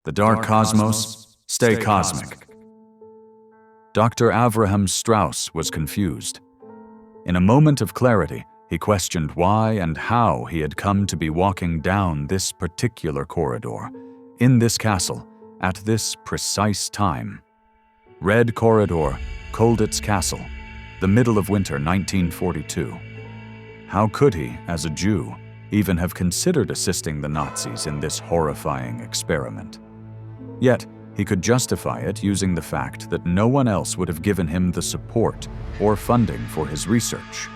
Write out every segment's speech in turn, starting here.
The dark cosmos, stay cosmic. Dr. Avraham Strauss was confused. In a moment of clarity, he questioned why and how he had come to be walking down this particular corridor, in this castle, at this precise time. Red Corridor, Colditz Castle, the middle of winter 1942. How could he, as a Jew, even have considered assisting the Nazis in this horrifying experiment? Yet, he could justify it using the fact that no one else would have given him the support or funding for his research.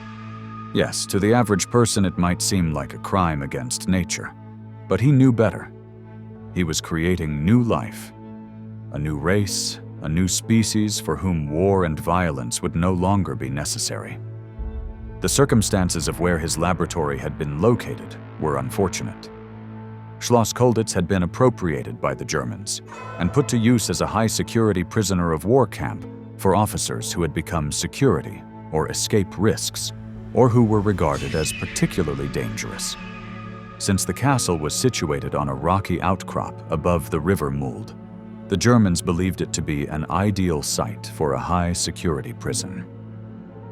Yes, to the average person it might seem like a crime against nature, but he knew better. He was creating new life, a new race, a new species for whom war and violence would no longer be necessary. The circumstances of where his laboratory had been located were unfortunate. Schloss Colditz had been appropriated by the Germans and put to use as a high-security prisoner of war camp for officers who had become security or escape risks, or who were regarded as particularly dangerous. Since the castle was situated on a rocky outcrop above the river Mulde, the Germans believed it to be an ideal site for a high-security prison.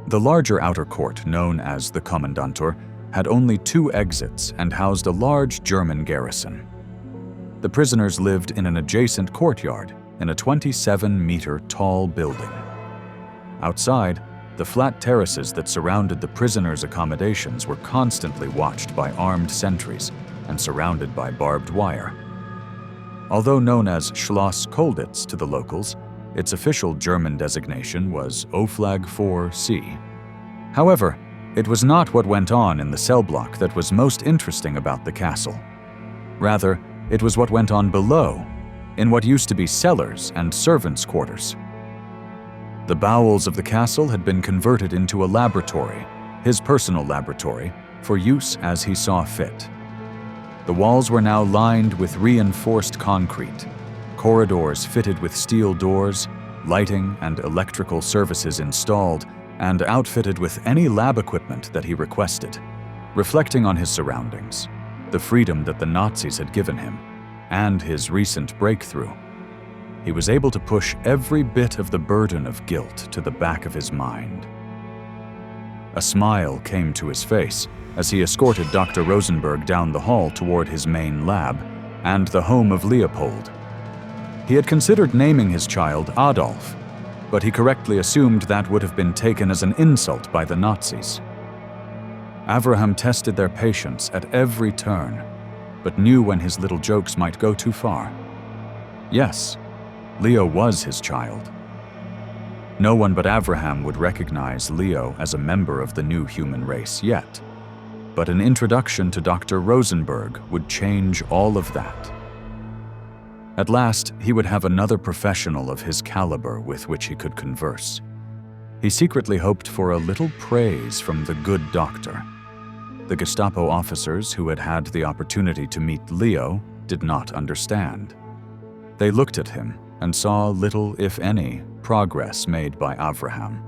The larger outer court, known as the Kommandantur, had only 2 exits and housed a large German garrison. The prisoners lived in an adjacent courtyard in a 27-meter tall building. Outside, the flat terraces that surrounded the prisoners' accommodations were constantly watched by armed sentries and surrounded by barbed wire. Although known as Schloss Colditz to the locals, its official German designation was Oflag 4C. However, it was not what went on in the cell block that was most interesting about the castle. Rather, it was what went on below, in what used to be cellars and servants' quarters. The bowels of the castle had been converted into a laboratory, his personal laboratory, for use as he saw fit. The walls were now lined with reinforced concrete, corridors fitted with steel doors, lighting and electrical services installed, and outfitted with any lab equipment that he requested. Reflecting on his surroundings, the freedom that the Nazis had given him, and his recent breakthrough, he was able to push every bit of the burden of guilt to the back of his mind. A smile came to his face as he escorted Dr. Rosenberg down the hall toward his main lab and the home of Leopold. He had considered naming his child Adolf, but he correctly assumed that would have been taken as an insult by the Nazis. Avraham tested their patience at every turn, but knew when his little jokes might go too far. Yes, Leo was his child. No one but Avraham would recognize Leo as a member of the new human race yet, but an introduction to Dr. Rosenberg would change all of that. At last, he would have another professional of his caliber with which he could converse. He secretly hoped for a little praise from the good doctor. The Gestapo officers who had had the opportunity to meet Leo did not understand. They looked at him and saw little, if any, progress made by Avraham.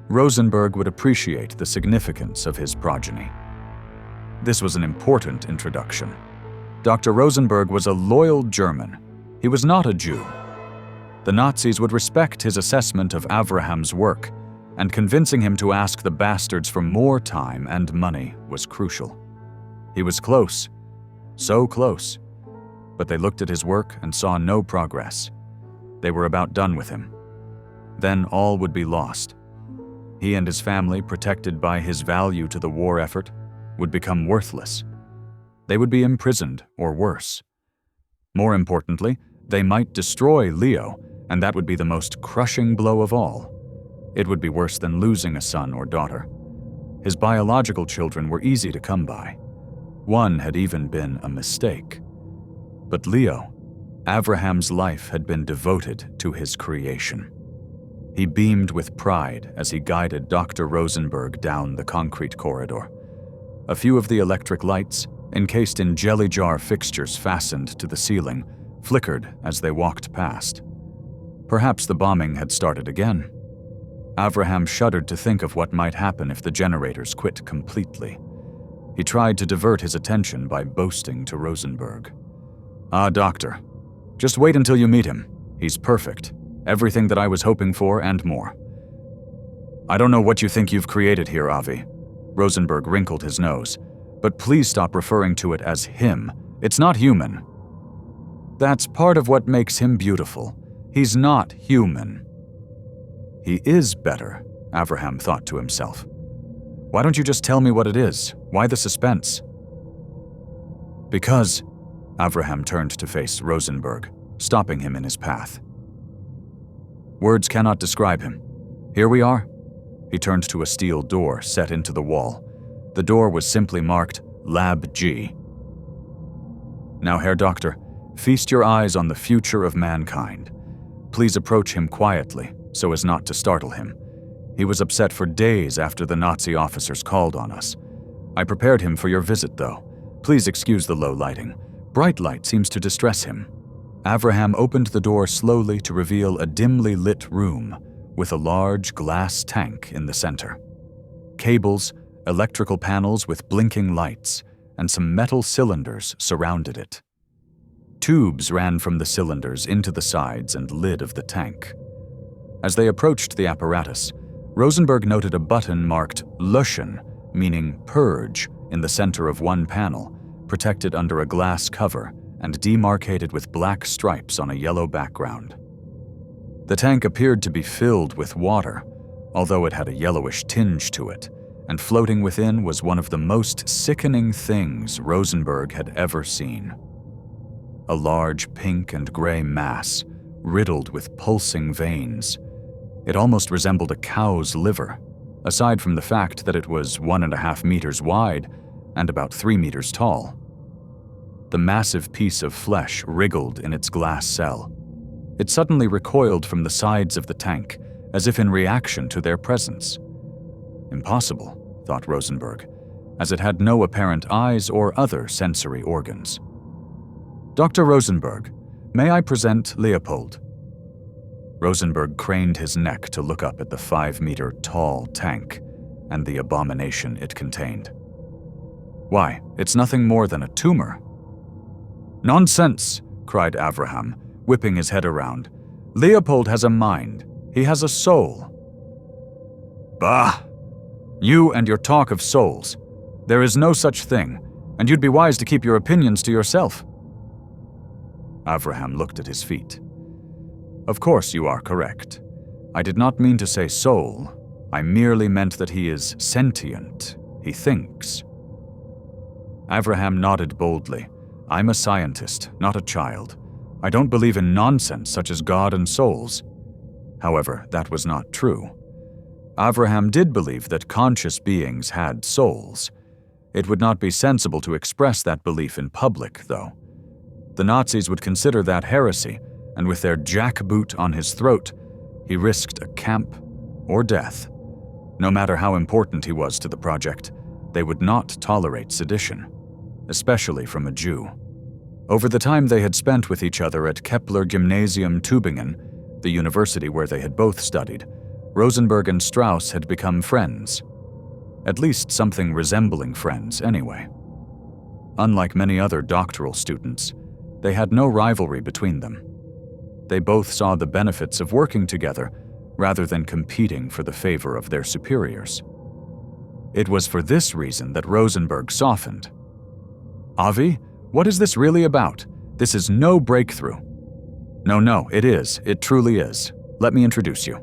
Rosenberg would appreciate the significance of his progeny. This was an important introduction. Dr. Rosenberg was a loyal German. He was not a Jew. The Nazis would respect his assessment of Avraham's work, and convincing him to ask the bastards for more time and money was crucial. He was close, so close, but they looked at his work and saw no progress. They were about done with him. Then all would be lost. He and his family, protected by his value to the war effort, would become worthless. They would be imprisoned or worse. More importantly, they might destroy Leo, and that would be the most crushing blow of all. It would be worse than losing a son or daughter. His biological children were easy to come by. One had even been a mistake. But Leo, Avraham's life had been devoted to his creation. He beamed with pride as he guided Dr. Rosenberg down the concrete corridor. A few of the electric lights, encased in jelly jar fixtures fastened to the ceiling, flickered as they walked past. Perhaps the bombing had started again. Avraham shuddered to think of what might happen if the generators quit completely. He tried to divert his attention by boasting to Rosenberg. "Ah, doctor, Just wait until you meet him. He's perfect. Everything that I was hoping for and more. I don't know what you think you've created here, Avi. Rosenberg wrinkled his nose. But please stop referring to it as him. It's not human. That's part of what makes him beautiful. He's not human. He is better, Avraham thought to himself. Why don't you just tell me what it is? Why the suspense? Because, Avraham turned to face Rosenberg, stopping him in his path. Words cannot describe him. Here we are. He turned to a steel door set into the wall. The door was simply marked Lab G. Now, Herr Doctor, feast your eyes on the future of mankind. Please approach him quietly, so as not to startle him. He was upset for days after the Nazi officers called on us. I prepared him for your visit, though. Please excuse the low lighting. Bright light seems to distress him. Avraham opened the door slowly to reveal a dimly lit room with a large glass tank in the center. Cables, electrical panels with blinking lights, and some metal cylinders surrounded it. Tubes ran from the cylinders into the sides and lid of the tank. As they approached the apparatus, Rosenberg noted a button marked Löschen, meaning purge, in the center of one panel, protected under a glass cover and demarcated with black stripes on a yellow background. The tank appeared to be filled with water, although it had a yellowish tinge to it, and floating within was one of the most sickening things Rosenberg had ever seen. A large pink and gray mass, riddled with pulsing veins. It almost resembled a cow's liver, aside from the fact that it was 1.5 meters wide and about 3 meters tall. The massive piece of flesh wriggled in its glass cell. It suddenly recoiled from the sides of the tank, as if in reaction to their presence. Impossible, thought Rosenberg, as it had no apparent eyes or other sensory organs. Dr. Rosenberg, may I present Leopold? Rosenberg craned his neck to look up at the 5-meter tall tank and the abomination it contained. Why, it's nothing more than a tumor. Nonsense, cried Avraham, whipping his head around. Leopold has a mind. He has a soul. Bah! You and your talk of souls. There is no such thing, and you'd be wise to keep your opinions to yourself. Avraham looked at his feet. Of course you are correct. I did not mean to say soul. I merely meant that he is sentient. He thinks. Avraham nodded boldly. I'm a scientist, not a child. I don't believe in nonsense such as God and souls. However, that was not true. Avraham did believe that conscious beings had souls. It would not be sensible to express that belief in public, though. The Nazis would consider that heresy, and with their jackboot on his throat, he risked a camp or death. No matter how important he was to the project, they would not tolerate sedition, especially from a Jew. Over the time they had spent with each other at Kepler Gymnasium Tübingen, the university where they had both studied, Rosenberg and Strauss had become friends. At least something resembling friends, anyway. Unlike many other doctoral students, they had no rivalry between them. They both saw the benefits of working together rather than competing for the favor of their superiors. It was for this reason that Rosenberg softened. Avi, what is this really about? This is no breakthrough. No, it is. It truly is. Let me introduce you.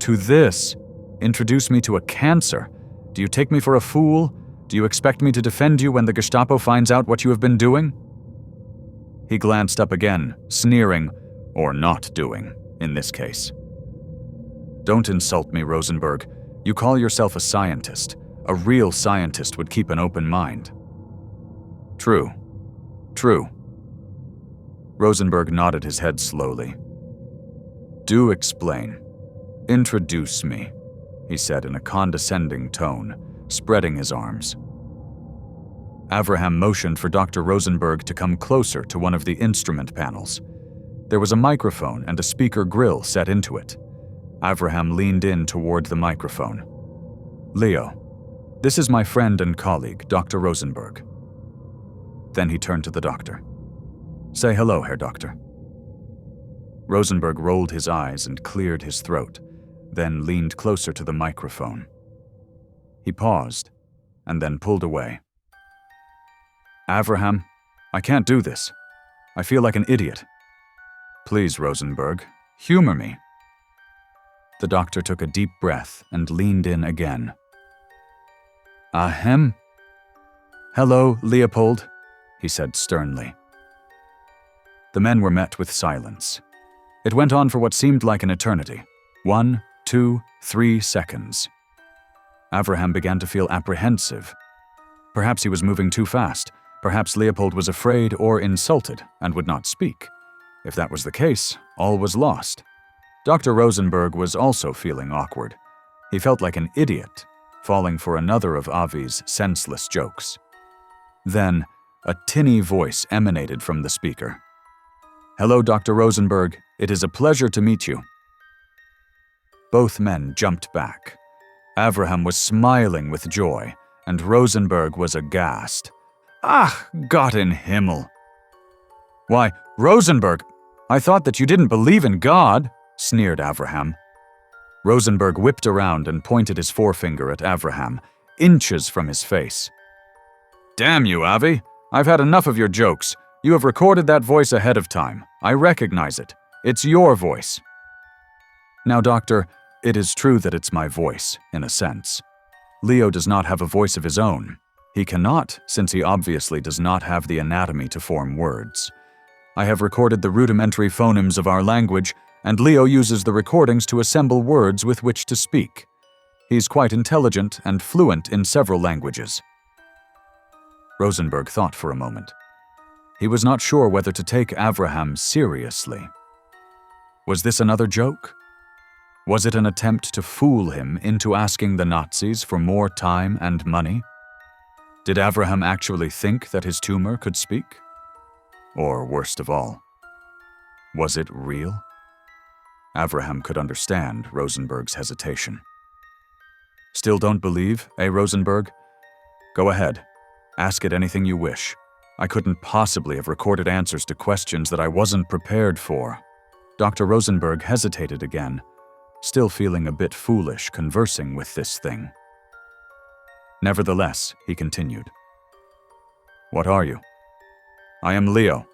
To this? Introduce me to a cancer? Do you take me for a fool? Do you expect me to defend you when the Gestapo finds out what you have been doing? He glanced up again, sneering, or not doing, in this case. Don't insult me, Rosenberg. You call yourself a scientist. A real scientist would keep an open mind. True. Rosenberg nodded his head slowly. Do explain. Introduce me, he said in a condescending tone, spreading his arms. Avraham motioned for Dr. Rosenberg to come closer to one of the instrument panels. There was a microphone and a speaker grill set into it. Avraham leaned in toward the microphone. Leo, this is my friend and colleague, Dr. Rosenberg. Then he turned to the doctor. Say hello, Herr Doctor. Rosenberg rolled his eyes and cleared his throat, then leaned closer to the microphone. He paused, and then pulled away. Avraham, I can't do this. I feel like an idiot. Please, Rosenberg, humor me. The doctor took a deep breath and leaned in again. Ahem. Hello, Leopold, he said sternly. The men were met with silence. It went on for what seemed like an eternity. 1, 2, 3 seconds. Avraham began to feel apprehensive. Perhaps he was moving too fast. Perhaps Leopold was afraid or insulted and would not speak. If that was the case, all was lost. Dr. Rosenberg was also feeling awkward. He felt like an idiot, falling for another of Avi's senseless jokes. Then, a tinny voice emanated from the speaker. Hello, Dr. Rosenberg. It is a pleasure to meet you. Both men jumped back. Avraham was smiling with joy, and Rosenberg was aghast. Ach, Gott in Himmel! Why, Rosenberg, I thought that you didn't believe in God, sneered Avraham. Rosenberg whipped around and pointed his forefinger at Avraham, inches from his face. Damn you, Avi! I've had enough of your jokes. You have recorded that voice ahead of time. I recognize it. It's your voice. Now, Doctor, it is true that it's my voice, in a sense. Leo does not have a voice of his own. He cannot, since he obviously does not have the anatomy to form words. I have recorded the rudimentary phonemes of our language, and Leo uses the recordings to assemble words with which to speak. He's quite intelligent and fluent in several languages. Rosenberg thought for a moment. He was not sure whether to take Avraham seriously. Was this another joke? Was it an attempt to fool him into asking the Nazis for more time and money? Did Avraham actually think that his tumor could speak? Or worst of all, was it real? Avraham could understand Rosenberg's hesitation. Still don't believe, eh, Rosenberg? Go ahead. Ask it anything you wish. I couldn't possibly have recorded answers to questions that I wasn't prepared for. Dr. Rosenberg hesitated again, still feeling a bit foolish conversing with this thing. Nevertheless, he continued. What are you? I am Leo.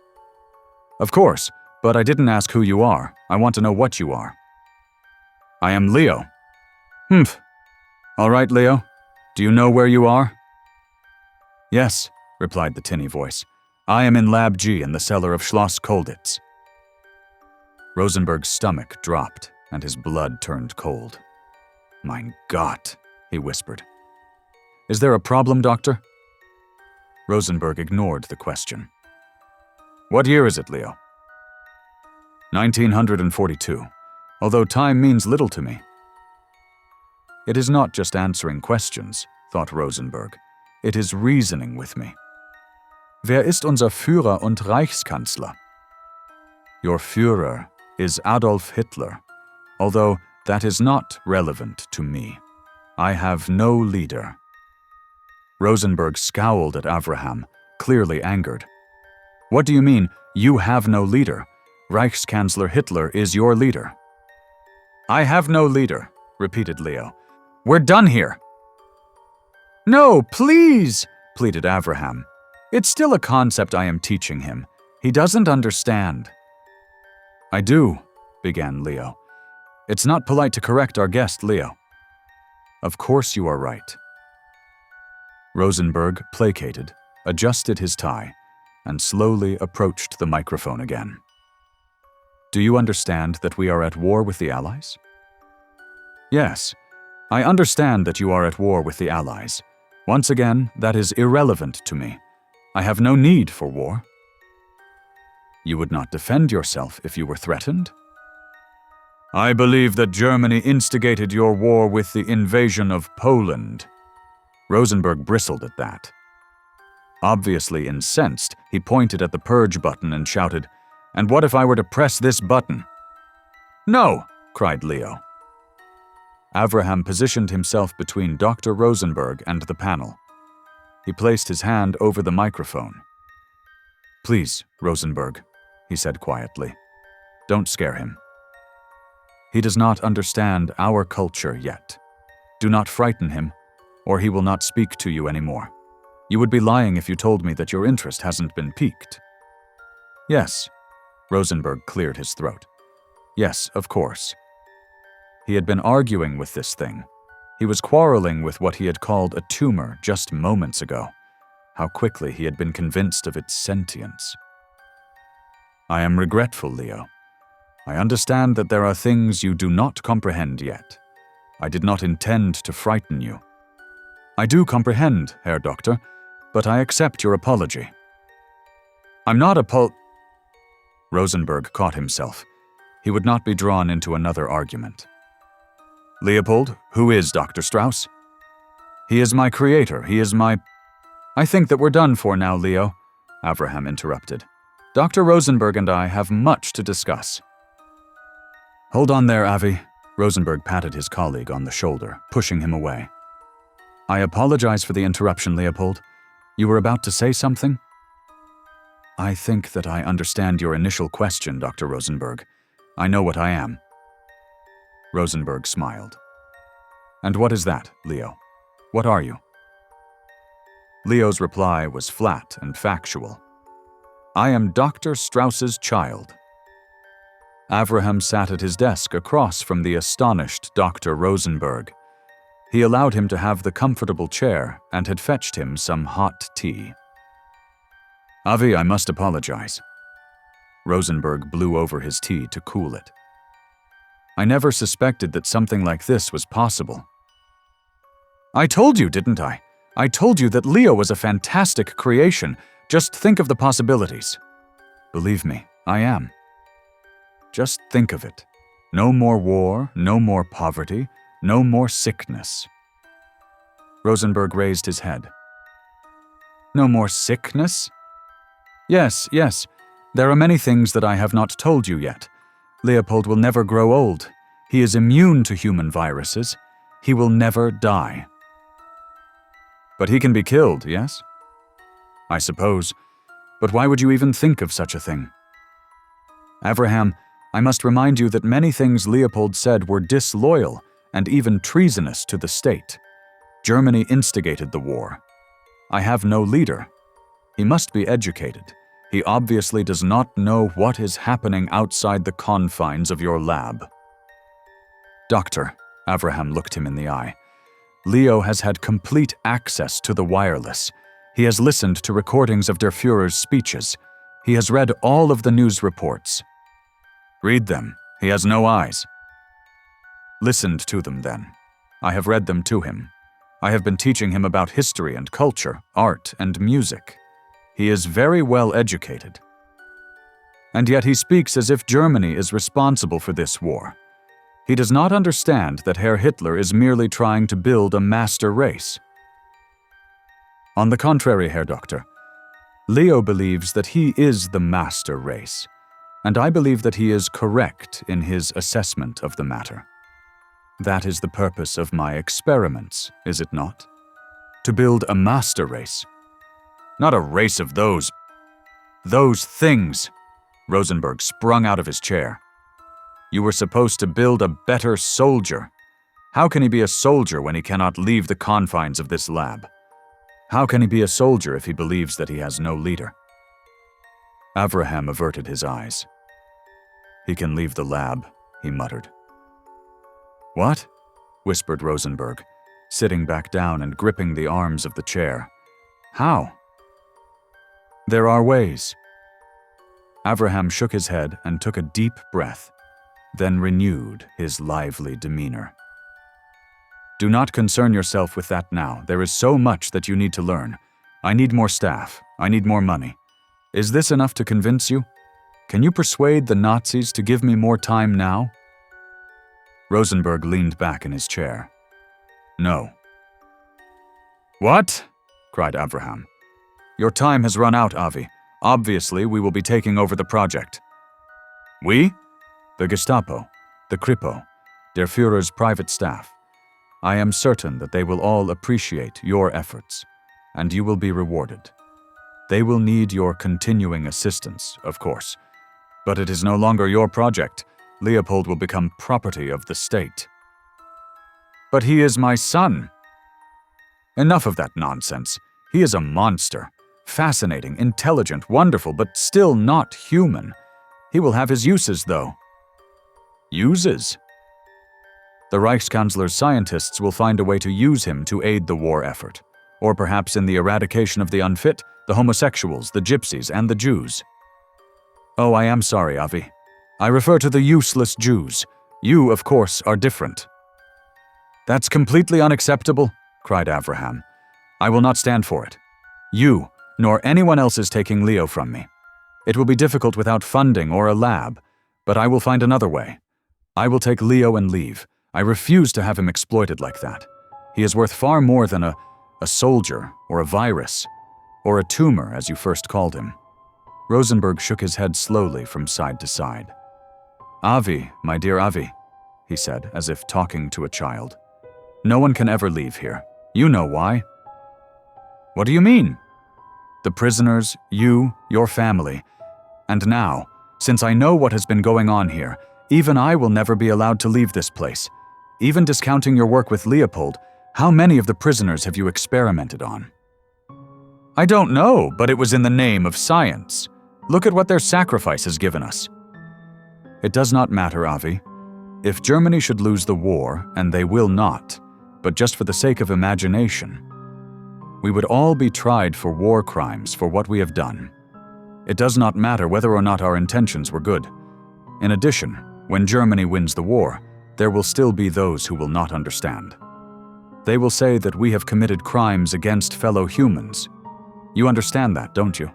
Of course, but I didn't ask who you are. I want to know what you are. I am Leo. Humph. All right, Leo. Do you know where you are? Yes, replied the tinny voice. I am in Lab G in the cellar of Schloss Colditz. Rosenberg's stomach dropped, and his blood turned cold. Mein Gott, he whispered. Is there a problem, Doctor? Rosenberg ignored the question. What year is it, Leo? 1942, although time means little to me. It is not just answering questions, thought Rosenberg. It is reasoning with me. Wer ist unser Führer und Reichskanzler? Your Führer is Adolf Hitler, although that is not relevant to me. I have no leader. Rosenberg scowled at Avraham, clearly angered. What do you mean, you have no leader? Reichskanzler Hitler is your leader. I have no leader, repeated Leo. We're done here. No, please, pleaded Avraham. It's still a concept I am teaching him. He doesn't understand. I do, began Leo. It's not polite to correct our guest, Leo. Of course you are right. Rosenberg, placated, adjusted his tie, and slowly approached the microphone again. Do you understand that we are at war with the Allies? Yes, I understand that you are at war with the Allies. Once again, that is irrelevant to me. I have no need for war. You would not defend yourself if you were threatened? I believe that Germany instigated your war with the invasion of Poland. Rosenberg bristled at that. Obviously incensed, he pointed at the purge button and shouted, "And what if I were to press this button?" No, cried Leo. Avraham positioned himself between Dr. Rosenberg and the panel. He placed his hand over the microphone. Please, Rosenberg, he said quietly. Don't scare him. He does not understand our culture yet. Do not frighten him, or he will not speak to you anymore. You would be lying if you told me that your interest hasn't been piqued. Yes, Rosenberg cleared his throat. Yes, of course. He had been arguing with this thing. He was quarreling with what he had called a tumor just moments ago. How quickly he had been convinced of its sentience. I am regretful, Leo. I understand that there are things you do not comprehend yet. I did not intend to frighten you. I do comprehend, Herr Doctor, but I accept your apology. I'm not Rosenberg caught himself. He would not be drawn into another argument. Leopold, who is Dr. Strauss? He is my creator, he is my... I think that we're done for now, Leo, Avraham interrupted. Dr. Rosenberg and I have much to discuss. Hold on there, Avi. Rosenberg patted his colleague on the shoulder, pushing him away. I apologize for the interruption, Leopold. You were about to say something? I think that I understand your initial question, Dr. Rosenberg. I know what I am. Rosenberg smiled. And what is that, Leo? What are you? Leo's reply was flat and factual. I am Dr. Strauss's child. Avraham sat at his desk across from the astonished Dr. Rosenberg. He allowed him to have the comfortable chair and had fetched him some hot tea. Avi, I must apologize. Rosenberg blew over his tea to cool it. I never suspected that something like this was possible. I told you, didn't I? I told you that Leo was a fantastic creation. Just think of the possibilities. Believe me, I am. Just think of it. No more war, no more poverty, no more sickness. Rosenberg raised his head. No more sickness? Yes, yes. There are many things that I have not told you yet. Leopold will never grow old. He is immune to human viruses. He will never die. But he can be killed, yes? I suppose. But why would you even think of such a thing? Avraham, I must remind you that many things Leopold said were disloyal and even treasonous to the state. Germany instigated the war. I have no leader. He must be educated. He obviously does not know what is happening outside the confines of your lab. Doctor, Avraham looked him in the eye. Leo has had complete access to the wireless. He has listened to recordings of Der Führer's speeches. He has read all of the news reports. Read them. He has no eyes. Listened to them, then. I have read them to him. I have been teaching him about history and culture, art and music. He is very well educated. And yet he speaks as if Germany is responsible for this war. He does not understand that Herr Hitler is merely trying to build a master race. On the contrary, Herr Doctor, Leo believes that he is the master race, and I believe that he is correct in his assessment of the matter. That is the purpose of my experiments, is it not? To build a master race. Not a race of those things. Rosenberg sprung out of his chair. You were supposed to build a better soldier. How can he be a soldier when he cannot leave the confines of this lab? How can he be a soldier if he believes that he has no leader? Avraham averted his eyes. He can leave the lab, he muttered. What? Whispered Rosenberg, sitting back down and gripping the arms of the chair. How? There are ways. Avraham shook his head and took a deep breath, then renewed his lively demeanor. Do not concern yourself with that now. There is so much that you need to learn. I need more staff. I need more money. Is this enough to convince you? Can you persuade the Nazis to give me more time now? Rosenberg leaned back in his chair. No. What? Cried Avraham. Your time has run out, Avi. Obviously, we will be taking over the project. We? The Gestapo, the Kripo, Der Führer's private staff. I am certain that they will all appreciate your efforts, and you will be rewarded. They will need your continuing assistance, of course. But it is no longer your project. Leopold will become property of the state. But he is my son. Enough of that nonsense. He is a monster. Fascinating, intelligent, wonderful, but still not human. He will have his uses, though. Uses? The Reichskanzler's scientists will find a way to use him to aid the war effort, or perhaps in the eradication of the unfit, the homosexuals, the gypsies, and the Jews. Oh, I am sorry, Avi. I refer to the useless Jews. You, of course, are different. That's completely unacceptable, cried Avraham. I will not stand for it. You, nor anyone else is taking Leo from me. It will be difficult without funding or a lab, but I will find another way. I will take Leo and leave. I refuse to have him exploited like that. He is worth far more than a soldier, or a virus, or a tumor, as you first called him. Rosenberg shook his head slowly from side to side. Avi, my dear Avi, he said, as if talking to a child. No one can ever leave here. You know why. What do you mean? The prisoners, you, your family. And now, since I know what has been going on here, even I will never be allowed to leave this place. Even discounting your work with Leopold, how many of the prisoners have you experimented on? I don't know, but it was in the name of science. Look at what their sacrifice has given us. It does not matter, Avi. If Germany should lose the war, and they will not, but just for the sake of imagination, we would all be tried for war crimes for what we have done. It does not matter whether or not our intentions were good. In addition, when Germany wins the war, there will still be those who will not understand. They will say that we have committed crimes against fellow humans. You understand that, don't you?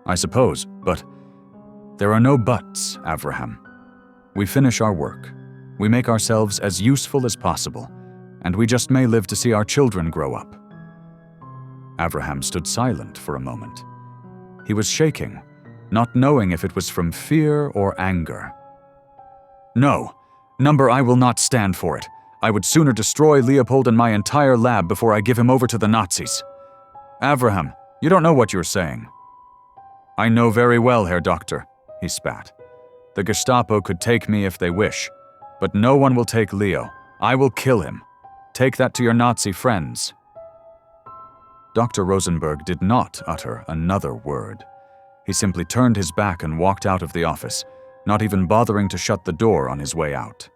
I suppose, but there are no buts, Avraham. We finish our work. We make ourselves as useful as possible, and we just may live to see our children grow up. Avraham stood silent for a moment. He was shaking, not knowing if it was from fear or anger. No, Number, I will not stand for it. I would sooner destroy Leopold and my entire lab before I give him over to the Nazis. Avraham, you don't know what you're saying. I know very well, Herr Doctor, he spat. The Gestapo could take me if they wish, but no one will take Leo. I will kill him. Take that to your Nazi friends. Dr. Rosenberg did not utter another word. He simply turned his back and walked out of the office, not even bothering to shut the door on his way out.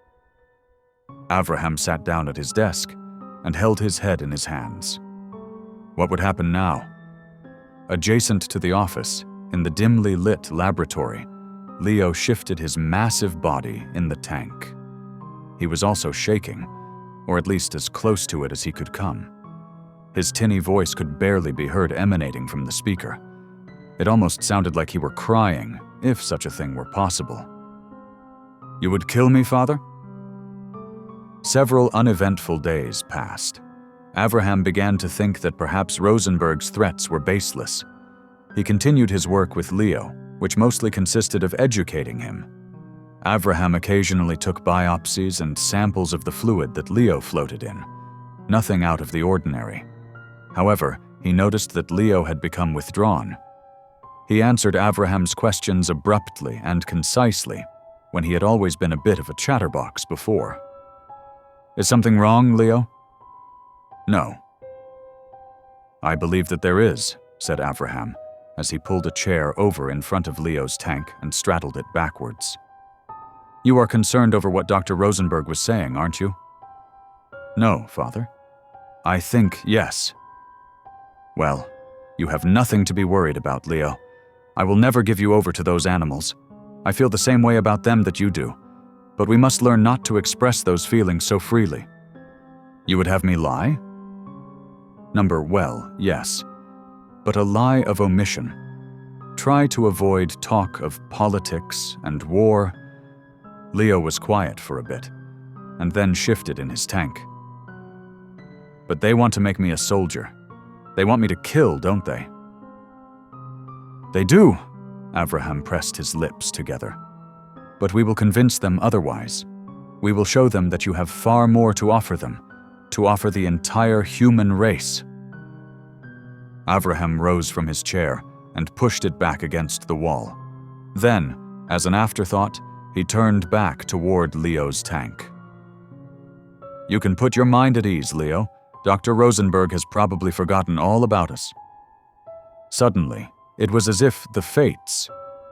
Avraham sat down at his desk and held his head in his hands. What would happen now? Adjacent to the office, in the dimly lit laboratory, Leo shifted his massive body in the tank. He was also shaking, or at least as close to it as he could come. His tinny voice could barely be heard emanating from the speaker. It almost sounded like he were crying, if such a thing were possible. You would kill me, Father? Several uneventful days passed. Avraham began to think that perhaps Rosenberg's threats were baseless. He continued his work with Leo, which mostly consisted of educating him. Avraham occasionally took biopsies and samples of the fluid that Leo floated in. Nothing out of the ordinary. However, he noticed that Leo had become withdrawn. He answered Avraham's questions abruptly and concisely, when he had always been a bit of a chatterbox before. Is something wrong, Leo? No. I believe that there is, said Avraham, as he pulled a chair over in front of Leo's tank and straddled it backwards. You are concerned over what Dr. Rosenberg was saying, aren't you? No, Father. I think yes. Well, you have nothing to be worried about, Leo. I will never give you over to those animals. I feel the same way about them that you do, but we must learn not to express those feelings so freely. You would have me lie? Well, yes, but a lie of omission. Try to avoid talk of politics and war. Leo was quiet for a bit, and then shifted in his tank. But they want to make me a soldier. They want me to kill, don't they? They do, Avraham pressed his lips together. But we will convince them otherwise. We will show them that you have far more to offer them, to offer the entire human race. Avraham rose from his chair and pushed it back against the wall. Then, as an afterthought, he turned back toward Leo's tank. "You can put your mind at ease, Leo. Dr. Rosenberg has probably forgotten all about us." Suddenly, it was as if the fates,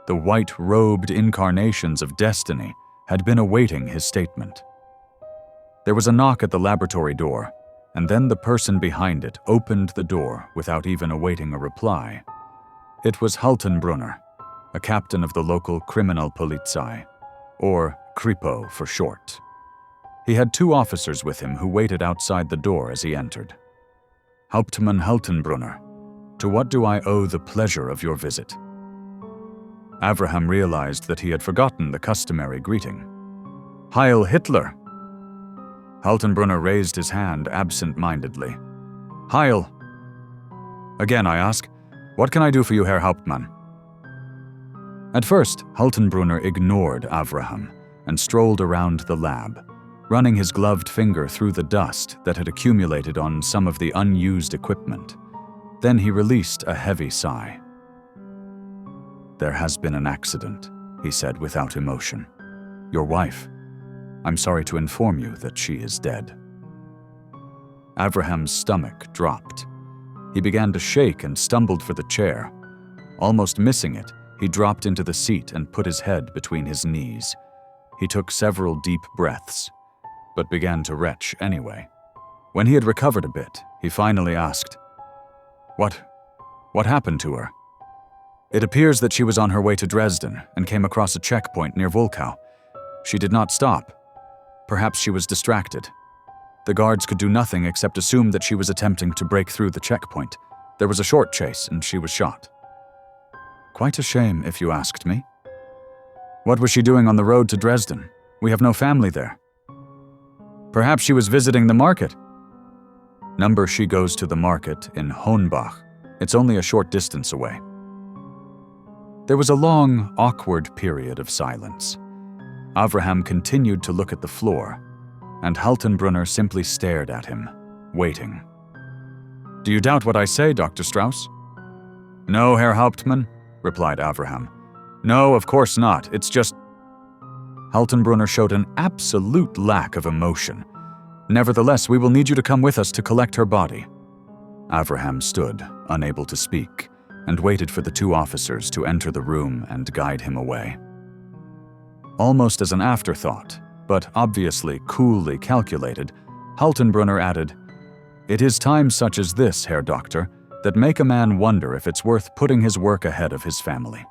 the white-robed incarnations of destiny, had been awaiting his statement. There was a knock at the laboratory door, and then the person behind it opened the door without even awaiting a reply. It was Haltenbrunner, a captain of the local Kriminalpolizei, or Kripo for short. He had 2 officers with him who waited outside the door as he entered. "Hauptmann Haltenbrunner, to what do I owe the pleasure of your visit?" Avraham realized that he had forgotten the customary greeting. "Heil Hitler!" Haltenbrunner raised his hand absent-mindedly. "Heil!" "Again, I ask, what can I do for you, Herr Hauptmann?" At first, Haltenbrunner ignored Avraham and strolled around the lab, running his gloved finger through the dust that had accumulated on some of the unused equipment. Then he released a heavy sigh. "There has been an accident," he said without emotion. "Your wife. I'm sorry to inform you that she is dead." Avraham's stomach dropped. He began to shake and stumbled for the chair. Almost missing it, he dropped into the seat and put his head between his knees. He took several deep breaths, but began to retch anyway. When he had recovered a bit, he finally asked, What happened to her?" "It appears that she was on her way to Dresden and came across a checkpoint near Volkow. She did not stop. Perhaps she was distracted. The guards could do nothing except assume that she was attempting to break through the checkpoint. There was a short chase and she was shot." "Quite a shame, if you asked me." "What was she doing on the road to Dresden? We have no family there." "Perhaps she was visiting the market." "Number she goes to the market in Hohenbach. It's only a short distance away." There was a long, awkward period of silence. Avraham continued to look at the floor, and Haltenbrunner simply stared at him, waiting. "Do you doubt what I say, Dr. Strauss?" "No, Herr Hauptmann," replied Avraham. "No, of course not. It's just—" Haltenbrunner showed an absolute lack of emotion. "Nevertheless, we will need you to come with us to collect her body." Avraham stood, unable to speak, and waited for the 2 officers to enter the room and guide him away. Almost as an afterthought, but obviously coolly calculated, Haltenbrunner added, "It is times such as this, Herr Doctor, that make a man wonder if it's worth putting his work ahead of his family."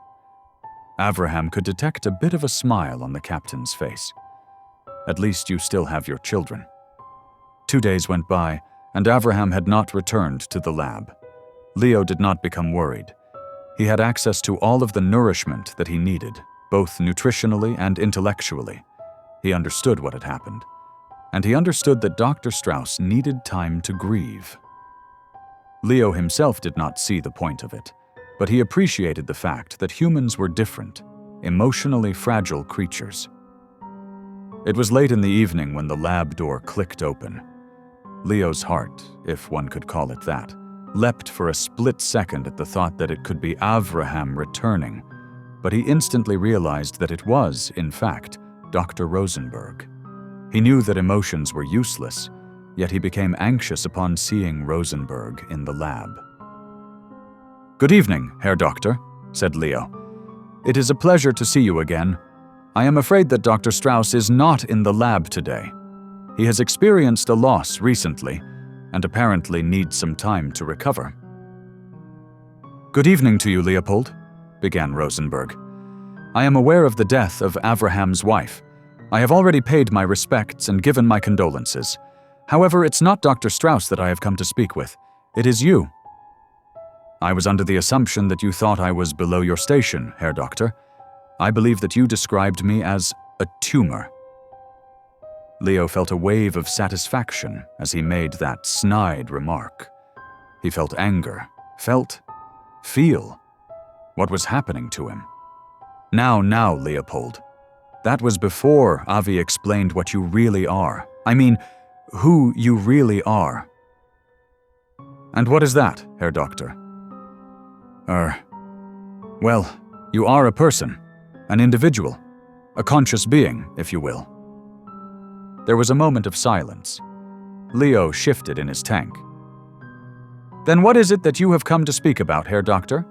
Avraham could detect a bit of a smile on the captain's face. "At least you still have your children." 2 days went by, and Avraham had not returned to the lab. Leo did not become worried. He had access to all of the nourishment that he needed, both nutritionally and intellectually. He understood what had happened, and he understood that Dr. Strauss needed time to grieve. Leo himself did not see the point of it, but he appreciated the fact that humans were different, emotionally fragile creatures. It was late in the evening when the lab door clicked open. Leo's heart, if one could call it that, leapt for a split second at the thought that it could be Avraham returning, but he instantly realized that it was, in fact, Dr. Rosenberg. He knew that emotions were useless, yet he became anxious upon seeing Rosenberg in the lab. "Good evening, Herr Doctor," said Leo. "It is a pleasure to see you again. I am afraid that Dr. Strauss is not in the lab today. He has experienced a loss recently, and apparently needs some time to recover." "Good evening to you, Leopold," began Rosenberg. "I am aware of the death of Avraham's wife. I have already paid my respects and given my condolences. However, it's not Dr. Strauss that I have come to speak with. It is you." "I was under the assumption that you thought I was below your station, Herr Doctor. I believe that you described me as a tumor." Leo felt a wave of satisfaction as he made that snide remark. He felt anger, feel. What was happening to him? Now, Leopold. That was before Avi explained what you really are. I mean, who you really are. "And what is that, Herr Doctor?" Well, you are a person, an individual, a conscious being, if you will. There was a moment of silence. Leo shifted in his tank. Then what is it that you have come to speak about, Herr Doctor?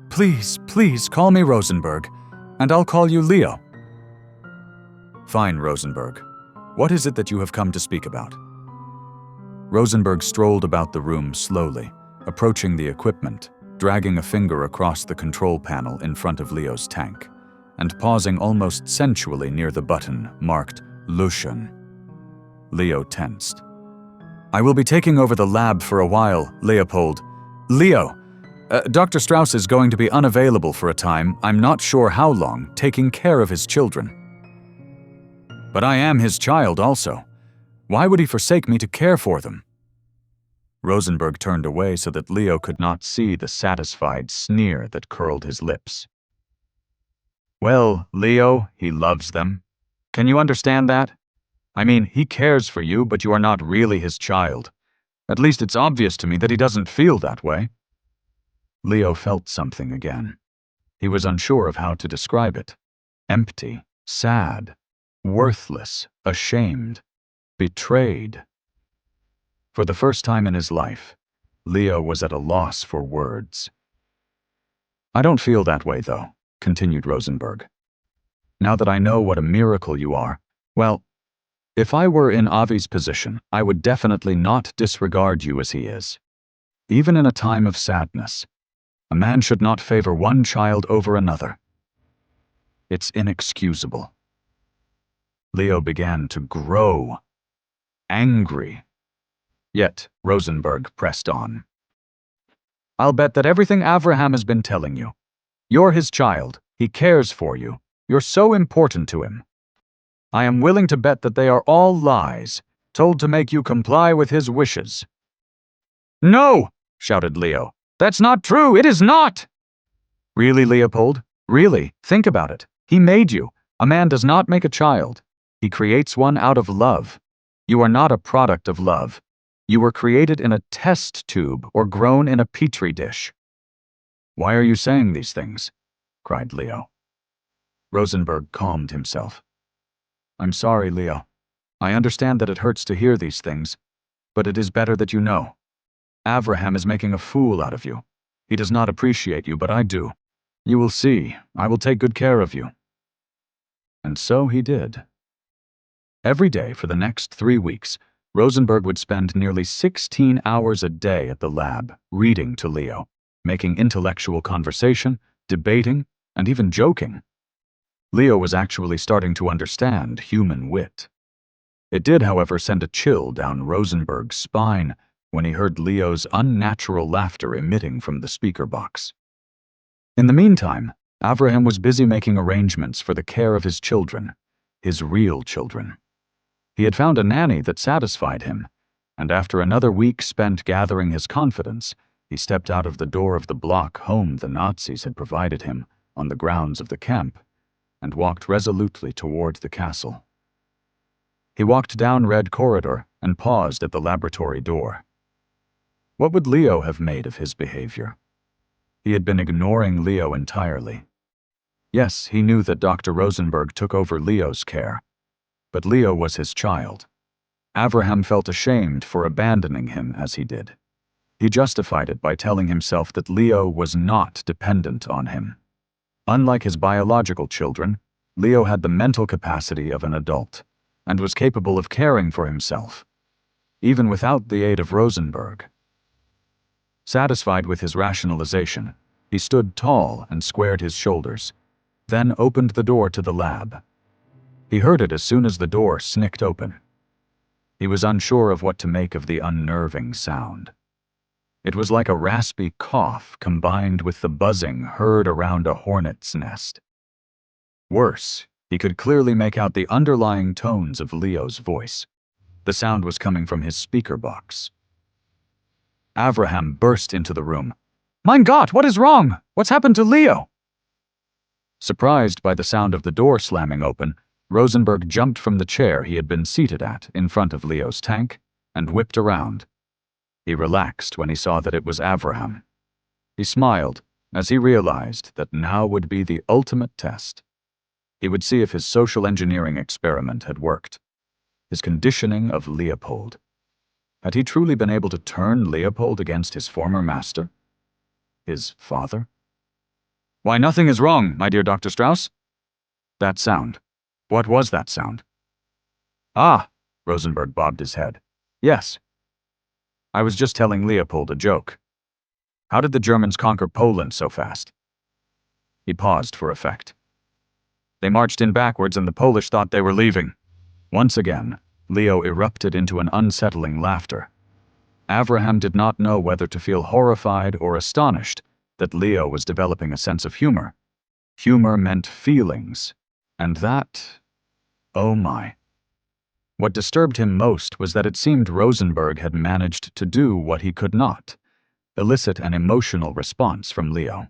Please, please call me Rosenberg, and I'll call you Leo. Fine, Rosenberg. What is it that you have come to speak about? Rosenberg strolled about the room slowly, approaching the equipment, dragging a finger across the control panel in front of Leo's tank, and pausing almost sensually near the button marked Lucian. Leo tensed. I will be taking over the lab for a while, Leopold. Leo, Dr. Strauss is going to be unavailable for a time, I'm not sure how long, taking care of his children. But I am his child also. Why would he forsake me to care for them? Rosenberg turned away so that Leo could not see the satisfied sneer that curled his lips. Well, Leo, he loves them. Can you understand that? I mean, he cares for you, but you are not really his child. At least it's obvious to me that he doesn't feel that way. Leo felt something again. He was unsure of how to describe it. Empty, sad, worthless, ashamed, betrayed. For the first time in his life, Leo was at a loss for words. I don't feel that way, though, continued Rosenberg. Now that I know what a miracle you are, well, if I were in Avi's position, I would definitely not disregard you as he is. Even in a time of sadness, a man should not favor one child over another. It's inexcusable. Leo began to grow, angry. Yet Rosenberg pressed on. I'll bet that everything Avraham has been telling you. You're his child. He cares for you. You're so important to him. I am willing to bet that they are all lies, told to make you comply with his wishes. No, shouted Leo. That's not true. It is not. Really, Leopold? Really? Think about it. He made you. A man does not make a child. He creates one out of love. You are not a product of love. You were created in a test tube or grown in a petri dish. Why are you saying these things? Cried Leo. Rosenberg calmed himself. I'm sorry, Leo. I understand that it hurts to hear these things, but it is better that you know. Avraham is making a fool out of you. He does not appreciate you, but I do. You will see. I will take good care of you. And so he did. Every day for the next 3 weeks, Rosenberg would spend nearly 16 hours a day at the lab, reading to Leo, making intellectual conversation, debating, and even joking. Leo was actually starting to understand human wit. It did, however, send a chill down Rosenberg's spine when he heard Leo's unnatural laughter emitting from the speaker box. In the meantime, Avraham was busy making arrangements for the care of his children, his real children. He had found a nanny that satisfied him, and after another week spent gathering his confidence, he stepped out of the door of the block home the Nazis had provided him on the grounds of the camp and walked resolutely toward the castle. He walked down Red Corridor and paused at the laboratory door. What would Leo have made of his behavior? He had been ignoring Leo entirely. Yes, he knew that Dr. Rosenberg took over Leo's care, but Leo was his child. Avraham felt ashamed for abandoning him as he did. He justified it by telling himself that Leo was not dependent on him. Unlike his biological children, Leo had the mental capacity of an adult and was capable of caring for himself, even without the aid of Rosenberg. Satisfied with his rationalization, he stood tall and squared his shoulders, then opened the door to the lab. He heard it as soon as the door snicked open. He was unsure of what to make of the unnerving sound. It was like a raspy cough combined with the buzzing heard around a hornet's nest. Worse, he could clearly make out the underlying tones of Leo's voice. The sound was coming from his speaker box. Avraham burst into the room. Mein Gott, what is wrong? What's happened to Leo? Surprised by the sound of the door slamming open, Rosenberg jumped from the chair he had been seated at in front of Leo's tank and whipped around. He relaxed when he saw that it was Avraham. He smiled as he realized that now would be the ultimate test. He would see if his social engineering experiment had worked. His conditioning of Leopold. Had he truly been able to turn Leopold against his former master? His father? "Why, nothing is wrong, my dear Dr. Strauss." That sound. What was that sound? Ah, Rosenberg bobbed his head. Yes. I was just telling Leopold a joke. How did the Germans conquer Poland so fast? He paused for effect. They marched in backwards and the Polish thought they were leaving. Once again, Leo erupted into an unsettling laughter. Avraham did not know whether to feel horrified or astonished that Leo was developing a sense of humor. Humor meant feelings, and that... oh my. What disturbed him most was that it seemed Rosenberg had managed to do what he could not, elicit an emotional response from Leo.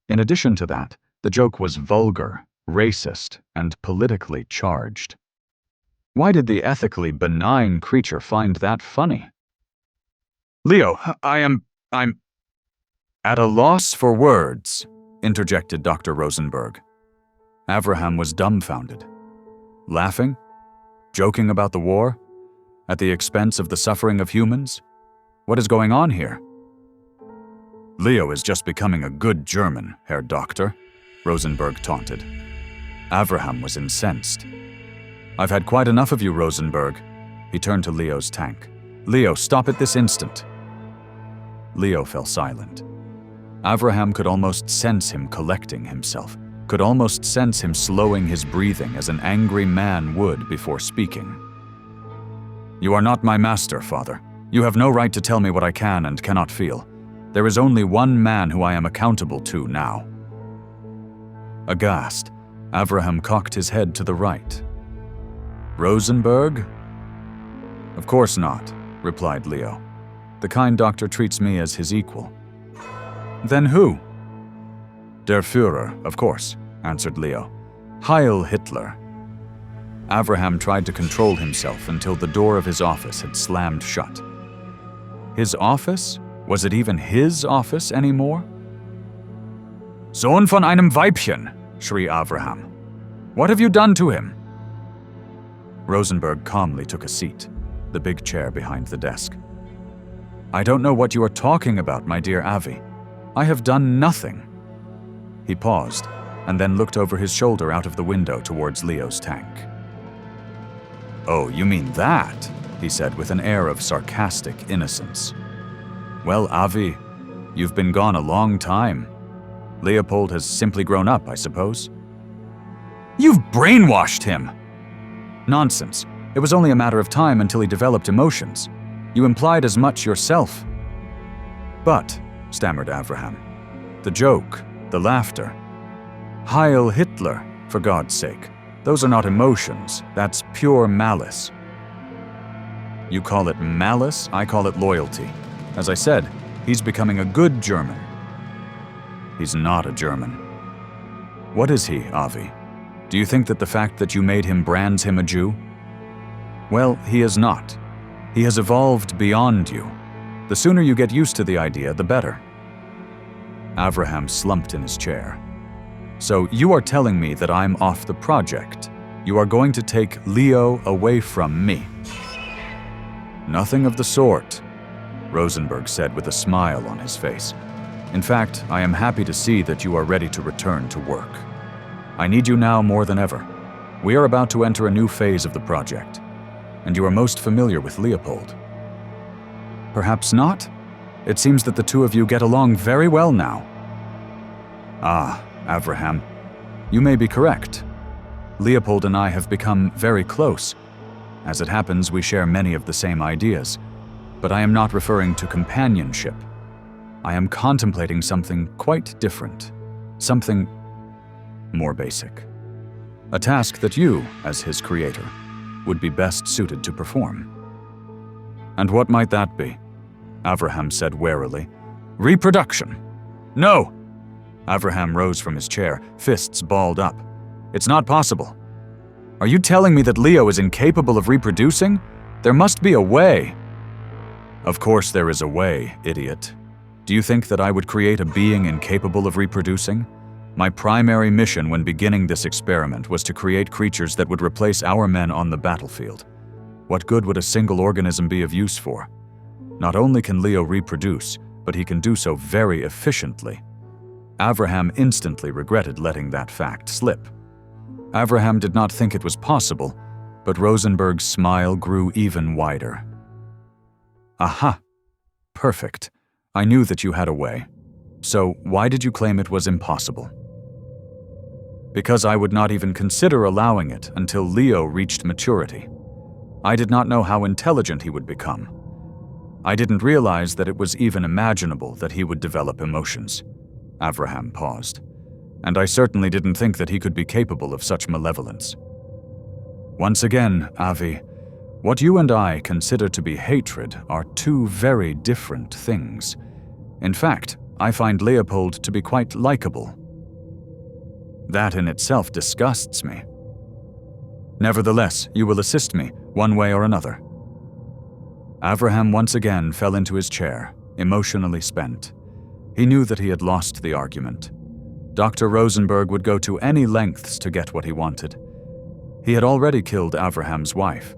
In addition to that, the joke was vulgar, racist, and politically charged. Why did the ethically benign creature find that funny? "Leo, I'm... At a loss for words," interjected Dr. Rosenberg. Avraham was dumbfounded. Laughing? Joking about the war? At the expense of the suffering of humans? What is going on here? "Leo is just becoming a good German, Herr Doctor," Rosenberg taunted. Avraham was incensed. "I've had quite enough of you, Rosenberg." He turned to Leo's tank. "Leo, stop at this instant." Leo fell silent. Avraham could almost sense him collecting himself, could almost sense him slowing his breathing as an angry man would before speaking. "You are not my master, Father. You have no right to tell me what I can and cannot feel. There is only one man who I am accountable to now." Aghast, Avraham cocked his head to the right. "Rosenberg?" "Of course not," replied Leo. "The kind doctor treats me as his equal." "Then who?" "Der Führer, of course," answered Leo. "Heil Hitler." Avraham tried to control himself until the door of his office had slammed shut. His office? Was it even his office anymore? "Sohn von einem Weibchen!" shrieked Avraham. "What have you done to him?" Rosenberg calmly took a seat, the big chair behind the desk. "I don't know what you are talking about, my dear Avi. I have done nothing." He paused, and then looked over his shoulder out of the window towards Leo's tank. "Oh, you mean that?" he said with an air of sarcastic innocence. "Well, Avi, you've been gone a long time. Leopold has simply grown up, I suppose." "You've brainwashed him!" "Nonsense. It was only a matter of time until he developed emotions. You implied as much yourself." "But," stammered Avraham, "the joke, the laughter. Heil Hitler, for God's sake. Those are not emotions. That's pure malice." "You call it malice, I call it loyalty. As I said, he's becoming a good German." "He's not a German." "What is he, Avi? Do you think that the fact that you made him brands him a Jew?" "Well, he is not. He has evolved beyond you. The sooner you get used to the idea, the better." Avraham slumped in his chair. "So you are telling me that I'm off the project. You are going to take Leo away from me." "Nothing of the sort," Rosenberg said with a smile on his face. "In fact, I am happy to see that you are ready to return to work. I need you now more than ever. We are about to enter a new phase of the project, and you are most familiar with Leopold." "Perhaps not. It seems that the two of you get along very well now." "Ah, Avraham, you may be correct. Leopold and I have become very close. As it happens, we share many of the same ideas. But I am not referring to companionship. I am contemplating something quite different. Something more basic. A task that you, as his creator, would be best suited to perform." "And what might that be?" Avraham said warily. "Reproduction." "No!" Avraham rose from his chair, fists balled up. "It's not possible. Are you telling me that Leo is incapable of reproducing? There must be a way." "Of course there is a way, idiot. Do you think that I would create a being incapable of reproducing? My primary mission when beginning this experiment was to create creatures that would replace our men on the battlefield. What good would a single organism be of use for? Not only can Leo reproduce, but he can do so very efficiently. Avraham instantly regretted letting that fact slip. Avraham did not think it was possible, but Rosenberg's smile grew even wider. Aha! Perfect. I knew that you had a way. So why did you claim it was impossible? Because I would not even consider allowing it until Leo reached maturity. I did not know how intelligent he would become. I didn't realize that it was even imaginable that he would develop emotions. Avraham paused. And I certainly didn't think that he could be capable of such malevolence. Once again, Avi, what you and I consider to be hatred are two very different things. In fact, I find Leopold to be quite likable. That in itself disgusts me. Nevertheless, you will assist me, one way or another. Avraham once again fell into his chair, emotionally spent. He knew that he had lost the argument. Dr. Rosenberg would go to any lengths to get what he wanted. He had already killed Avraham's wife.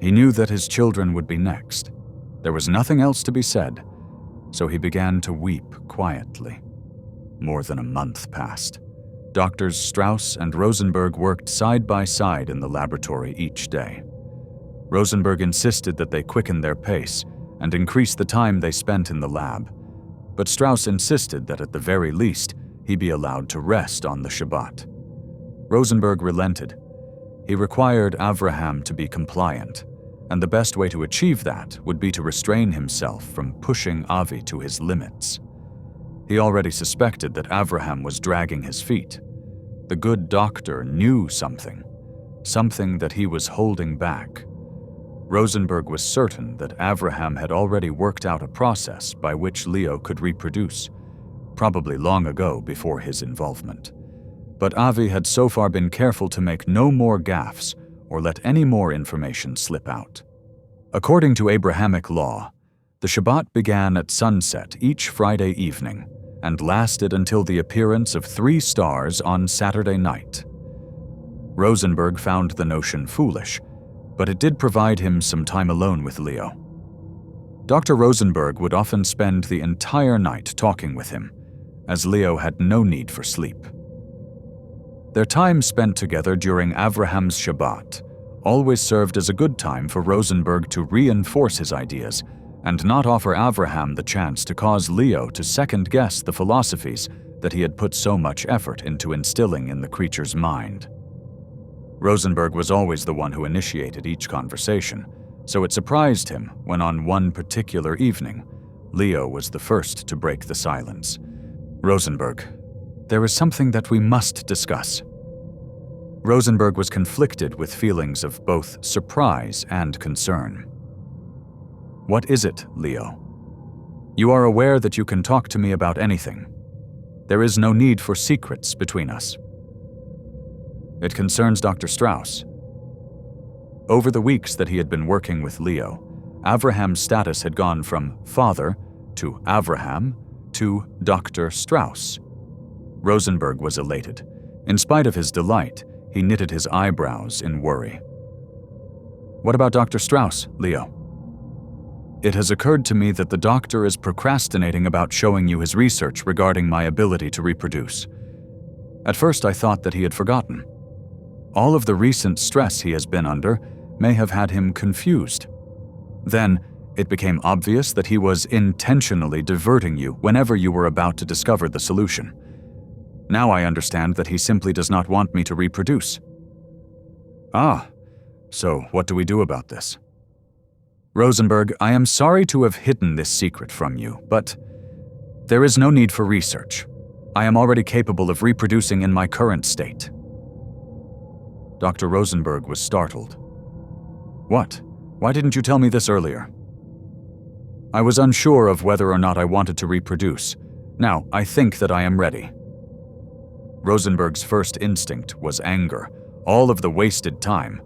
He knew that his children would be next. There was nothing else to be said, so he began to weep quietly. More than a month passed. Doctors Strauss and Rosenberg worked side by side in the laboratory each day. Rosenberg insisted that they quicken their pace and increase the time they spent in the lab, but Strauss insisted that at the very least he be allowed to rest on the Shabbat. Rosenberg relented. He required Avraham to be compliant, and the best way to achieve that would be to restrain himself from pushing Avi to his limits. He already suspected that Avraham was dragging his feet. The good doctor knew something that he was holding back. Rosenberg was certain that Avraham had already worked out a process by which Leo could reproduce, probably long ago before his involvement. But Avi had so far been careful to make no more gaffes or let any more information slip out. According to Abrahamic law, the Shabbat began at sunset each Friday evening and lasted until the appearance of 3 stars on Saturday night. Rosenberg found the notion foolish, but it did provide him some time alone with Leo. Dr. Rosenberg would often spend the entire night talking with him, as Leo had no need for sleep. Their time spent together during Avraham's Shabbat always served as a good time for Rosenberg to reinforce his ideas and not offer Avraham the chance to cause Leo to second-guess the philosophies that he had put so much effort into instilling in the creature's mind. Rosenberg was always the one who initiated each conversation, so it surprised him when on one particular evening, Leo was the first to break the silence. Rosenberg, there is something that we must discuss. Rosenberg was conflicted with feelings of both surprise and concern. What is it, Leo? You are aware that you can talk to me about anything. There is no need for secrets between us. It concerns Dr. Strauss. Over the weeks that he had been working with Leo, Avraham's status had gone from father to Avraham to Dr. Strauss. Rosenberg was elated. In spite of his delight, he knitted his eyebrows in worry. What about Dr. Strauss, Leo? It has occurred to me that the doctor is procrastinating about showing you his research regarding my ability to reproduce. At first I thought that he had forgotten. All of the recent stress he has been under may have had him confused. Then, it became obvious that he was intentionally diverting you whenever you were about to discover the solution. Now I understand that he simply does not want me to reproduce. Ah, so what do we do about this? Rosenberg, I am sorry to have hidden this secret from you, but there is no need for research. I am already capable of reproducing in my current state. Dr. Rosenberg was startled. What? Why didn't you tell me this earlier? I was unsure of whether or not I wanted to reproduce. Now, I think that I am ready. Rosenberg's first instinct was anger, all of the wasted time.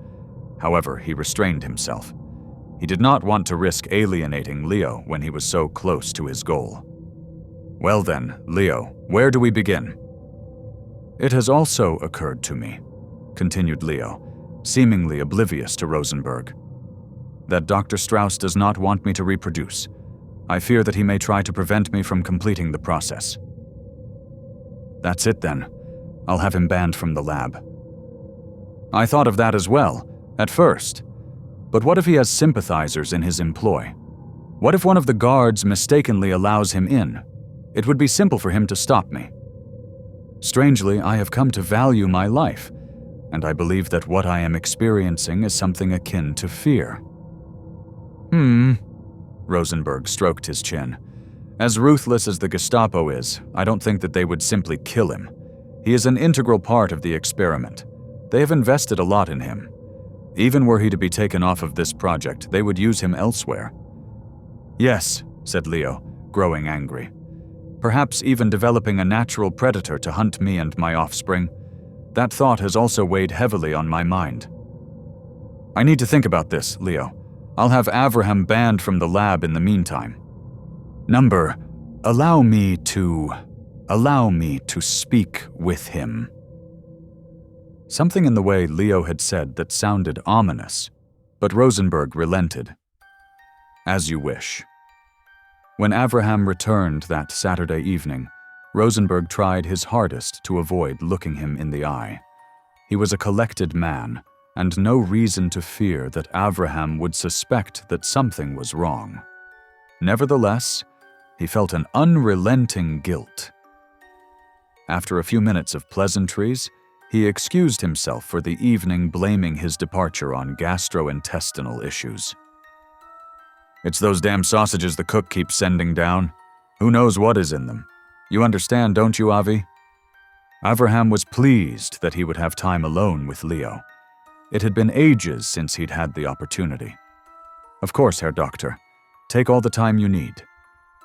However, he restrained himself. He did not want to risk alienating Leo when he was so close to his goal. Well then, Leo, where do we begin? It has also occurred to me, continued Leo, seemingly oblivious to Rosenberg, that Dr. Strauss does not want me to reproduce. I fear that he may try to prevent me from completing the process. That's it then. I'll have him banned from the lab. I thought of that as well, at first. But what if he has sympathizers in his employ? What if one of the guards mistakenly allows him in? It would be simple for him to stop me. Strangely, I have come to value my life, and I believe that what I am experiencing is something akin to fear. Rosenberg stroked his chin. As ruthless as the Gestapo is, I don't think that they would simply kill him. He is an integral part of the experiment. They have invested a lot in him. Even were he to be taken off of this project, they would use him elsewhere. Yes, said Leo, growing angry. Perhaps even developing a natural predator to hunt me and my offspring. That thought has also weighed heavily on my mind. I need to think about this, Leo. I'll have Avraham banned from the lab in the meantime. Number, allow me to speak with him. Something in the way Leo had said that sounded ominous, but Rosenberg relented. As you wish. When Avraham returned that Saturday evening, Rosenberg tried his hardest to avoid looking him in the eye. He was a collected man, and no reason to fear that Avraham would suspect that something was wrong. Nevertheless, he felt an unrelenting guilt. After a few minutes of pleasantries, he excused himself for the evening, blaming his departure on gastrointestinal issues. It's those damn sausages the cook keeps sending down. Who knows what is in them? You understand, don't you, Avi? Avraham was pleased that he would have time alone with Leo. It had been ages since he'd had the opportunity. Of course, Herr Doctor. Take all the time you need.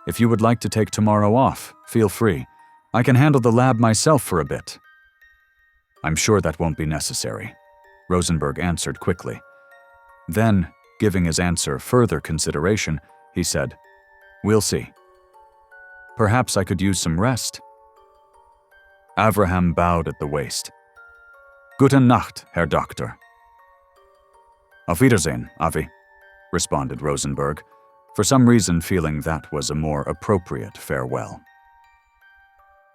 If you would like to take tomorrow off, feel free. I can handle the lab myself for a bit. I'm sure that won't be necessary, Rosenberg answered quickly. Then, giving his answer further consideration, he said, We'll see. Perhaps I could use some rest. Avraham bowed at the waist. Guten Nacht, Herr Doctor. Auf Wiedersehen, Avi, responded Rosenberg, for some reason feeling that was a more appropriate farewell.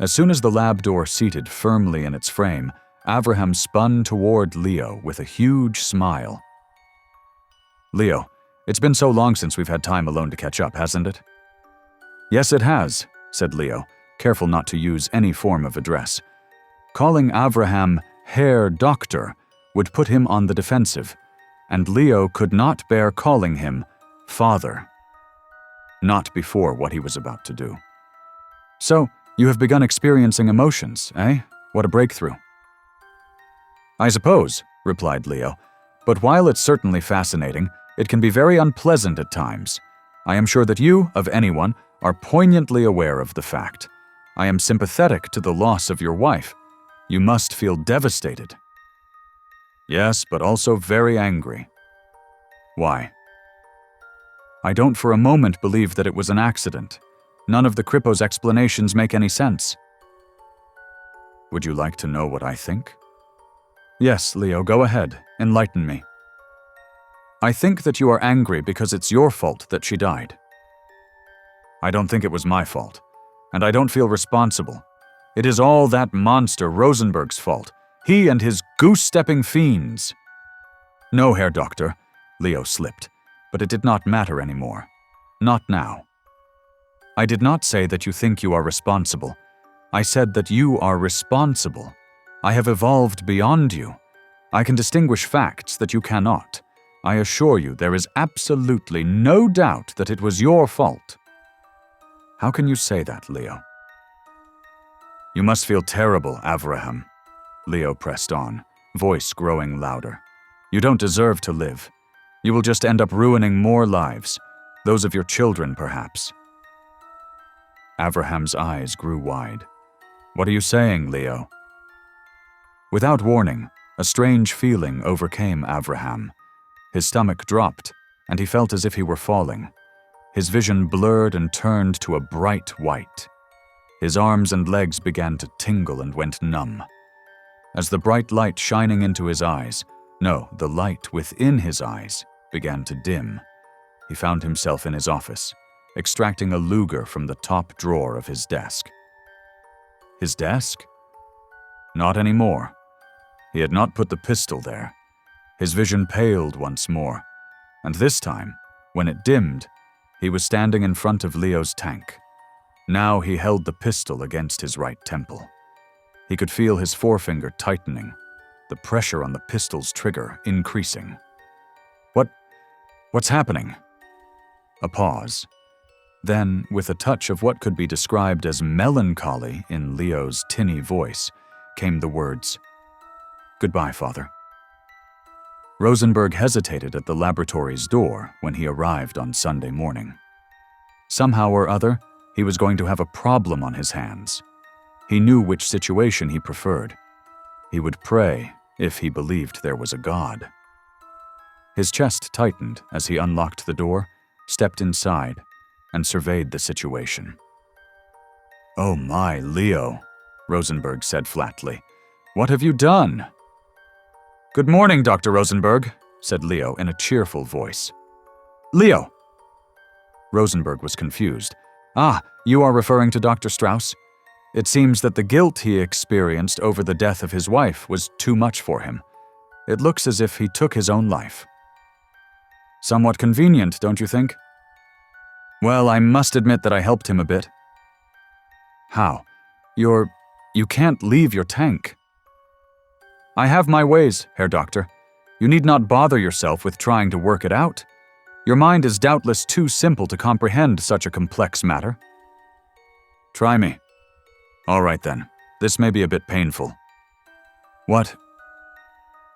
As soon as the lab door seated firmly in its frame, Avraham spun toward Leo with a huge smile. Leo, it's been so long since we've had time alone to catch up, hasn't it? Yes, it has, said Leo, careful not to use any form of address. Calling Avraham Herr Doctor would put him on the defensive, and Leo could not bear calling him Father. Not before what he was about to do. So, you have begun experiencing emotions, eh? What a breakthrough. I suppose, replied Leo, but while it's certainly fascinating, it can be very unpleasant at times. I am sure that you, of anyone, are poignantly aware of the fact. I am sympathetic to the loss of your wife. You must feel devastated. Yes, but also very angry. Why? I don't for a moment believe that it was an accident. None of the Kripo's explanations make any sense. Would you like to know what I think? Yes, Leo, go ahead. Enlighten me. I think that you are angry because it's your fault that she died. I don't think it was my fault, and I don't feel responsible. It is all that monster Rosenberg's fault. He and his goose-stepping fiends. No, Herr Doctor, Leo slipped, but it did not matter anymore. Not now. I did not say that you think you are responsible. I said that you are responsible. I have evolved beyond you. I can distinguish facts that you cannot. I assure you there is absolutely no doubt that it was your fault. How can you say that, Leo? You must feel terrible, Avraham. Leo pressed on, voice growing louder. You don't deserve to live. You will just end up ruining more lives, those of your children, perhaps. Avraham's eyes grew wide. What are you saying, Leo? Without warning, a strange feeling overcame Avraham. His stomach dropped, and he felt as if he were falling. His vision blurred and turned to a bright white. His arms and legs began to tingle and went numb. As the bright light shining into his eyes, no, the light within his eyes, began to dim, he found himself in his office, extracting a Luger from the top drawer of his desk. His desk? Not anymore. He had not put the pistol there. His vision paled once more, and this time, when it dimmed, he was standing in front of Leo's tank. Now he held the pistol against his right temple. He could feel his forefinger tightening, the pressure on the pistol's trigger increasing. What's happening? A pause. Then, with a touch of what could be described as melancholy in Leo's tinny voice, came the words, "Goodbye, Father." Rosenberg hesitated at the laboratory's door when he arrived on Sunday morning. Somehow or other, he was going to have a problem on his hands. He knew which situation he preferred. He would pray if he believed there was a God. His chest tightened as he unlocked the door, stepped inside, and surveyed the situation. "Oh my, Leo," Rosenberg said flatly. "What have you done?" "Good morning, Dr. Rosenberg," said Leo in a cheerful voice. "Leo!" Rosenberg was confused. "Ah, you are referring to Dr. Strauss? It seems that the guilt he experienced over the death of his wife was too much for him. It looks as if he took his own life." "Somewhat convenient, don't you think?" "Well, I must admit that I helped him a bit." "How? You can't leave your tank." "I have my ways, Herr Doctor. You need not bother yourself with trying to work it out. Your mind is doubtless too simple to comprehend such a complex matter." "Try me." "All right then, this may be a bit painful." "What?"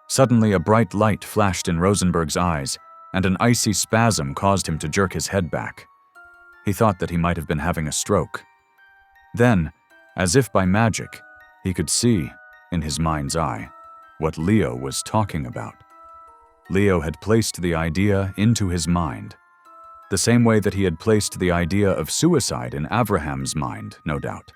Suddenly a bright light flashed in Rosenberg's eyes, and an icy spasm caused him to jerk his head back. He thought that he might have been having a stroke. Then, as if by magic, he could see, in his mind's eye, what Leo was talking about. Leo had placed the idea into his mind, the same way that he had placed the idea of suicide in Avraham's mind, no doubt.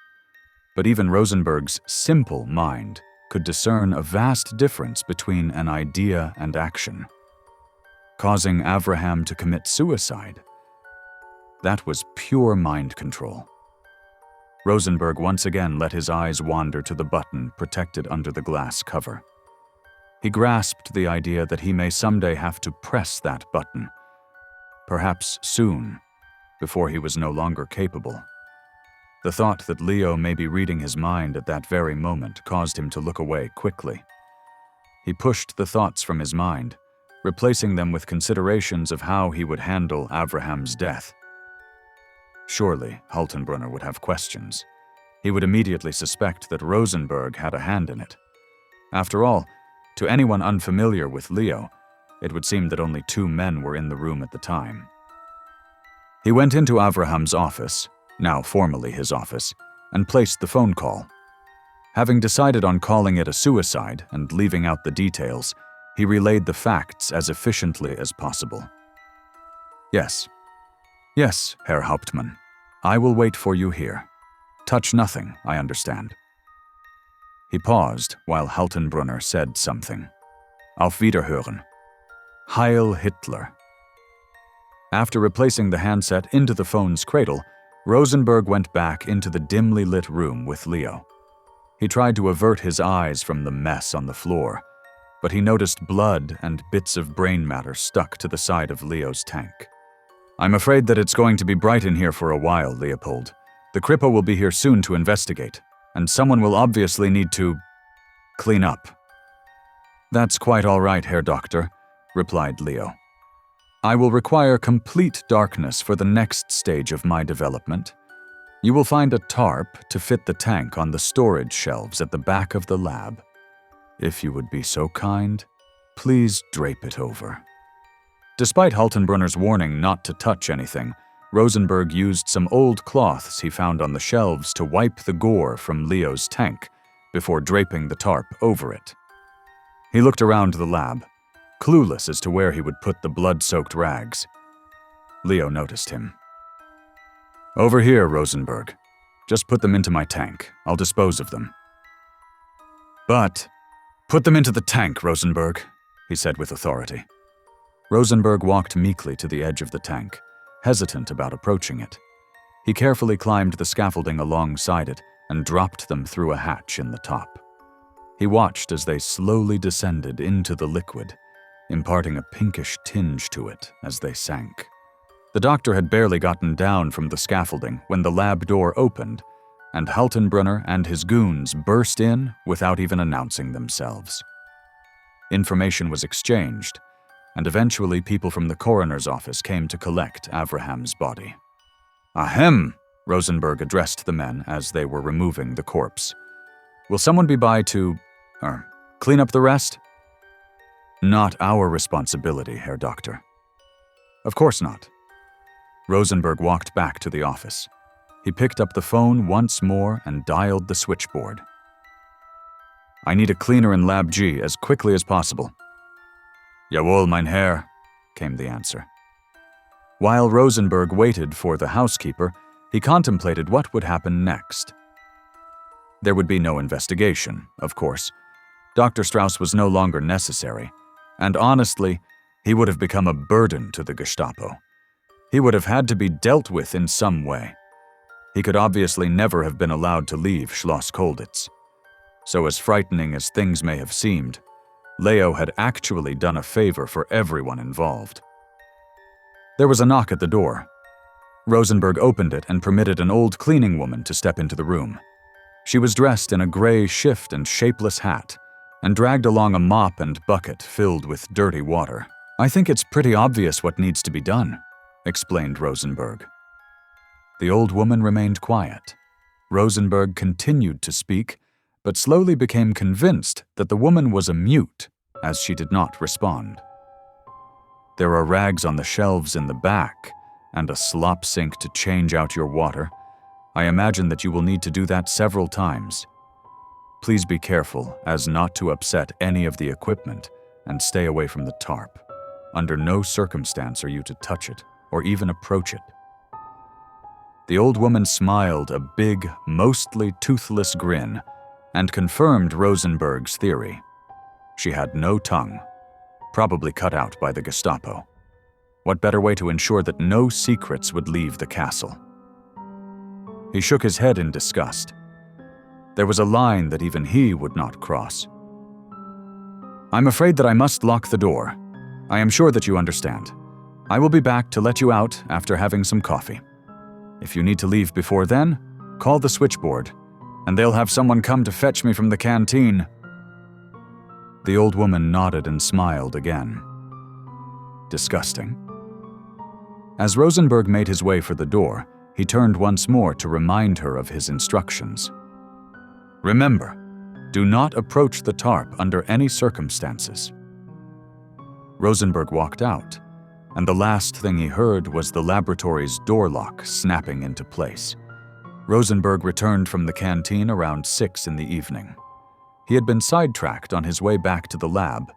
But even Rosenberg's simple mind could discern a vast difference between an idea and action. Causing Avraham to commit suicide, that was pure mind control. Rosenberg once again let his eyes wander to the button protected under the glass cover. He grasped the idea that he may someday have to press that button, perhaps soon, before he was no longer capable. The thought that Leo may be reading his mind at that very moment caused him to look away quickly. He pushed the thoughts from his mind, replacing them with considerations of how he would handle Avraham's death. Surely, Haltenbrunner would have questions. He would immediately suspect that Rosenberg had a hand in it. After all, to anyone unfamiliar with Leo, it would seem that only 2 men were in the room at the time. He went into Avraham's office, now formally his office, and placed the phone call. Having decided on calling it a suicide and leaving out the details, he relayed the facts as efficiently as possible. Yes, Herr Hauptmann. I will wait for you here. Touch nothing, I understand." He paused while Haltenbrunner said something. Auf Wiederhören. Heil Hitler. After replacing the handset into the phone's cradle, Rosenberg went back into the dimly lit room with Leo. He tried to avert his eyes from the mess on the floor, but he noticed blood and bits of brain matter stuck to the side of Leo's tank. "I'm afraid that it's going to be bright in here for a while, Leopold. The Kripo will be here soon to investigate, and someone will obviously need to clean up." "That's quite all right, Herr Doctor," replied Leo. "I will require complete darkness for the next stage of my development. You will find a tarp to fit the tank on the storage shelves at the back of the lab. If you would be so kind, please drape it over." Despite Haltenbrunner's warning not to touch anything, Rosenberg used some old cloths he found on the shelves to wipe the gore from Leo's tank before draping the tarp over it. He looked around the lab, clueless as to where he would put the blood-soaked rags. Leo noticed him. "Over here, Rosenberg. Just put them into my tank. I'll dispose of them." "But, put them into the tank, Rosenberg," he said with authority. Rosenberg walked meekly to the edge of the tank, hesitant about approaching it. He carefully climbed the scaffolding alongside it and dropped them through a hatch in the top. He watched as they slowly descended into the liquid, imparting a pinkish tinge to it as they sank. The doctor had barely gotten down from the scaffolding when the lab door opened, and Haltenbrunner and his goons burst in without even announcing themselves. Information was exchanged, and eventually people from the coroner's office came to collect Avraham's body. "Ahem," Rosenberg addressed the men as they were removing the corpse. "Will someone be by to, clean up the rest?" "Not our responsibility, Herr Doctor." "Of course not." Rosenberg walked back to the office. He picked up the phone once more and dialed the switchboard. "I need a cleaner in Lab G as quickly as possible." "Jawohl, mein Herr," came the answer. While Rosenberg waited for the housekeeper, he contemplated what would happen next. There would be no investigation, of course. Dr. Strauss was no longer necessary, and honestly, he would have become a burden to the Gestapo. He would have had to be dealt with in some way. He could obviously never have been allowed to leave Schloss Colditz. So as frightening as things may have seemed, Leo had actually done a favor for everyone involved. There was a knock at the door. Rosenberg opened it and permitted an old cleaning woman to step into the room. She was dressed in a gray shift and shapeless hat, and dragged along a mop and bucket filled with dirty water. "I think it's pretty obvious what needs to be done," explained Rosenberg. The old woman remained quiet. Rosenberg continued to speak, but slowly became convinced that the woman was a mute, as she did not respond. "There are rags on the shelves in the back, and a slop sink to change out your water. I imagine that you will need to do that several times. Please be careful as not to upset any of the equipment and stay away from the tarp. Under no circumstance are you to touch it or even approach it." The old woman smiled a big, mostly toothless grin and confirmed Rosenberg's theory. She had no tongue, probably cut out by the Gestapo. What better way to ensure that no secrets would leave the castle? He shook his head in disgust. There was a line that even he would not cross. "I'm afraid that I must lock the door. I am sure that you understand. I will be back to let you out after having some coffee. If you need to leave before then, call the switchboard, and they'll have someone come to fetch me from the canteen." The old woman nodded and smiled again. Disgusting. As Rosenberg made his way for the door, he turned once more to remind her of his instructions. "Remember, do not approach the tarp under any circumstances." Rosenberg walked out, and the last thing he heard was the laboratory's door lock snapping into place. Rosenberg returned from the canteen around 6 in the evening. He had been sidetracked on his way back to the lab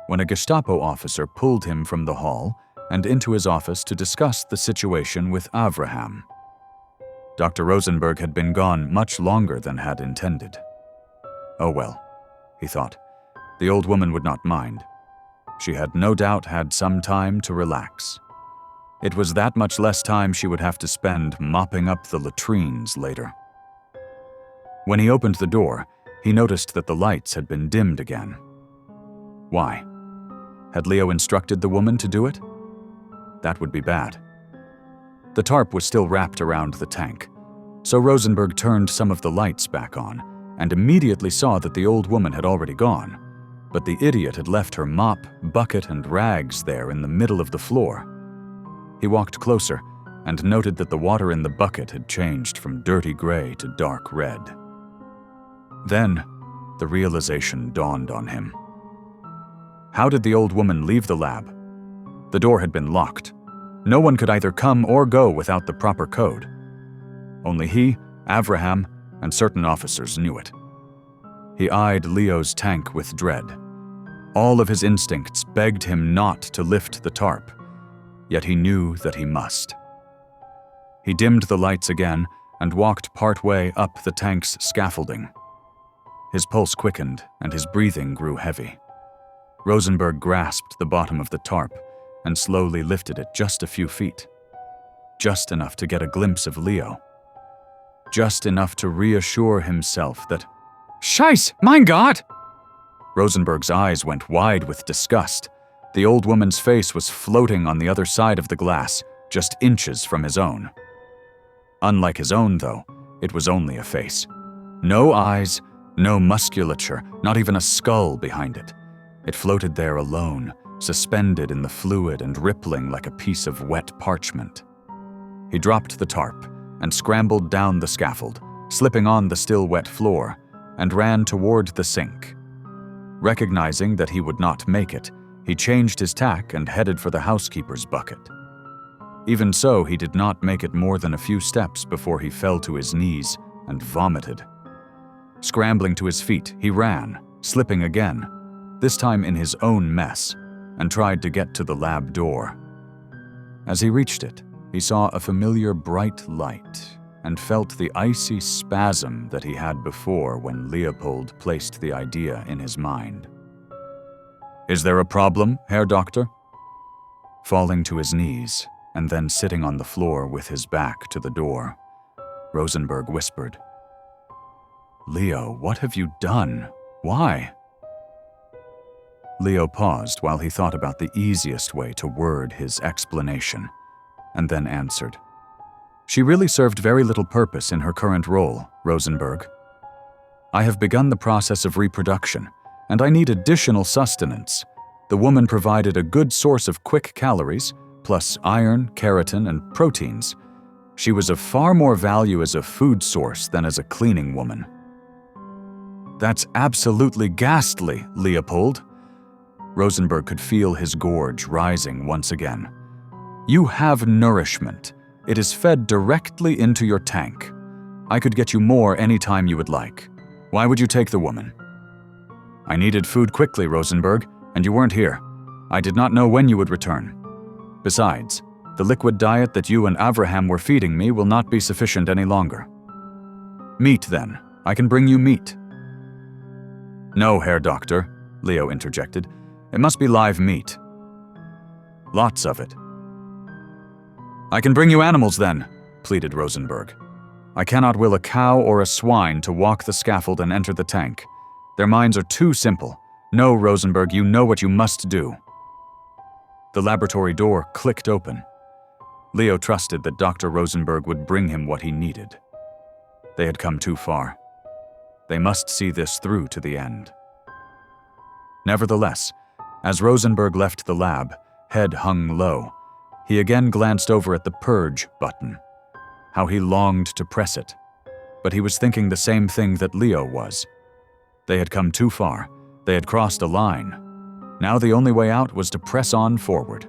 when a Gestapo officer pulled him from the hall and into his office to discuss the situation with Avraham. Dr. Rosenberg had been gone much longer than had intended. Oh well, he thought, the old woman would not mind. She had no doubt had some time to relax. It was that much less time she would have to spend mopping up the latrines later. When he opened the door, he noticed that the lights had been dimmed again. Why? Had Leo instructed the woman to do it? That would be bad. The tarp was still wrapped around the tank, so Rosenberg turned some of the lights back on and immediately saw that the old woman had already gone, but the idiot had left her mop, bucket, and rags there in the middle of the floor. He walked closer and noted that the water in the bucket had changed from dirty gray to dark red. Then, the realization dawned on him. How did the old woman leave the lab? The door had been locked. No one could either come or go without the proper code. Only he, Avraham, and certain officers knew it. He eyed Leo's tank with dread. All of his instincts begged him not to lift the tarp, yet he knew that he must. He dimmed the lights again and walked partway up the tank's scaffolding. His pulse quickened and his breathing grew heavy. Rosenberg grasped the bottom of the tarp and slowly lifted it just a few feet. Just enough to get a glimpse of Leo. Just enough to reassure himself that, "Scheiße, mein Gott!" Rosenberg's eyes went wide with disgust. The old woman's face was floating on the other side of the glass, just inches from his own. Unlike his own, though, it was only a face. No eyes, no musculature, not even a skull behind it. It floated there alone, suspended in the fluid and rippling like a piece of wet parchment. He dropped the tarp and scrambled down the scaffold, slipping on the still wet floor, and ran toward the sink. Recognizing that he would not make it, he changed his tack and headed for the housekeeper's bucket. Even so, he did not make it more than a few steps before he fell to his knees and vomited. Scrambling to his feet, he ran, slipping again, this time in his own mess, and tried to get to the lab door. As he reached it, he saw a familiar bright light and felt the icy spasm that he had before when Leopold placed the idea in his mind. "Is there a problem, Herr Doctor?" Falling to his knees and then sitting on the floor with his back to the door, Rosenberg whispered, "Leo, what have you done? Why?" Leo paused while he thought about the easiest way to word his explanation, and then answered, "She really served very little purpose in her current role, Rosenberg. I have begun the process of reproduction, and I need additional sustenance. The woman provided a good source of quick calories, plus iron, keratin, and proteins. She was of far more value as a food source than as a cleaning woman." "That's absolutely ghastly, Leopold." Rosenberg could feel his gorge rising once again. "You have nourishment. It is fed directly into your tank. I could get you more any time you would like. Why would you take the woman?" "I needed food quickly, Rosenberg, and you weren't here. I did not know when you would return. Besides, the liquid diet that you and Avraham were feeding me will not be sufficient any longer." "Meat, then. I can bring you meat." "No, Herr Doctor," Leo interjected. "It must be live meat." "Lots of it." "I can bring you animals, then," pleaded Rosenberg. "I cannot will a cow or a swine to walk the scaffold and enter the tank. Their minds are too simple. No, Rosenberg, you know what you must do." The laboratory door clicked open. Leo trusted that Dr. Rosenberg would bring him what he needed. They had come too far. They must see this through to the end. Nevertheless, as Rosenberg left the lab, head hung low, he again glanced over at the purge button. How he longed to press it. But he was thinking the same thing that Leo was. They had come too far. They had crossed a line. Now the only way out was to press on forward.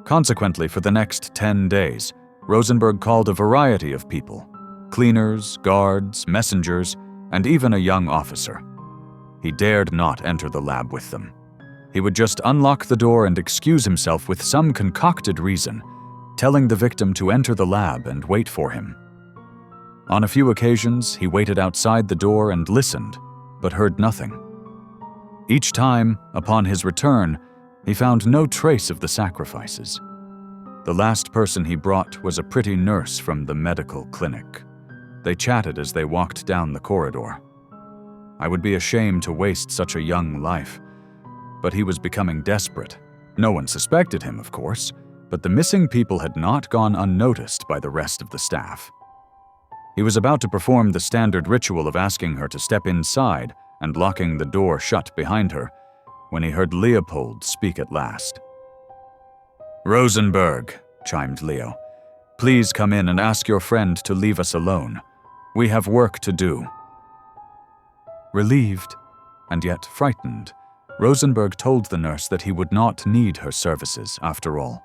Consequently, for the next 10 days, Rosenberg called a variety of people: cleaners, guards, messengers, and even a young officer. He dared not enter the lab with them. He would just unlock the door and excuse himself with some concocted reason, telling the victim to enter the lab and wait for him. On a few occasions, he waited outside the door and listened, but heard nothing. Each time, upon his return, he found no trace of the sacrifices. The last person he brought was a pretty nurse from the medical clinic. They chatted as they walked down the corridor. I would be ashamed to waste such a young life, but he was becoming desperate. No one suspected him, of course, but the missing people had not gone unnoticed by the rest of the staff. He was about to perform the standard ritual of asking her to step inside and locking the door shut behind her, when he heard Leopold speak at last. "Rosenberg," chimed Leo, "please come in and ask your friend to leave us alone. We have work to do." Relieved, and yet frightened, Rosenberg told the nurse that he would not need her services after all.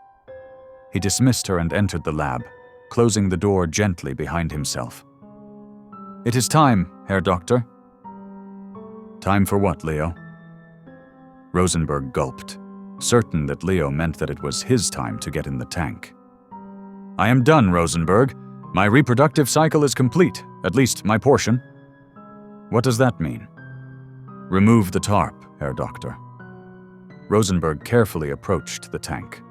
He dismissed her and entered the lab, closing the door gently behind himself. "It is time, Herr Doctor." "Time for what, Leo?" Rosenberg gulped, certain that Leo meant that it was his time to get in the tank. "I am done, Rosenberg. My reproductive cycle is complete, at least my portion. What does that mean? Remove the tarp, Herr Doctor. Rosenberg carefully approached the tank.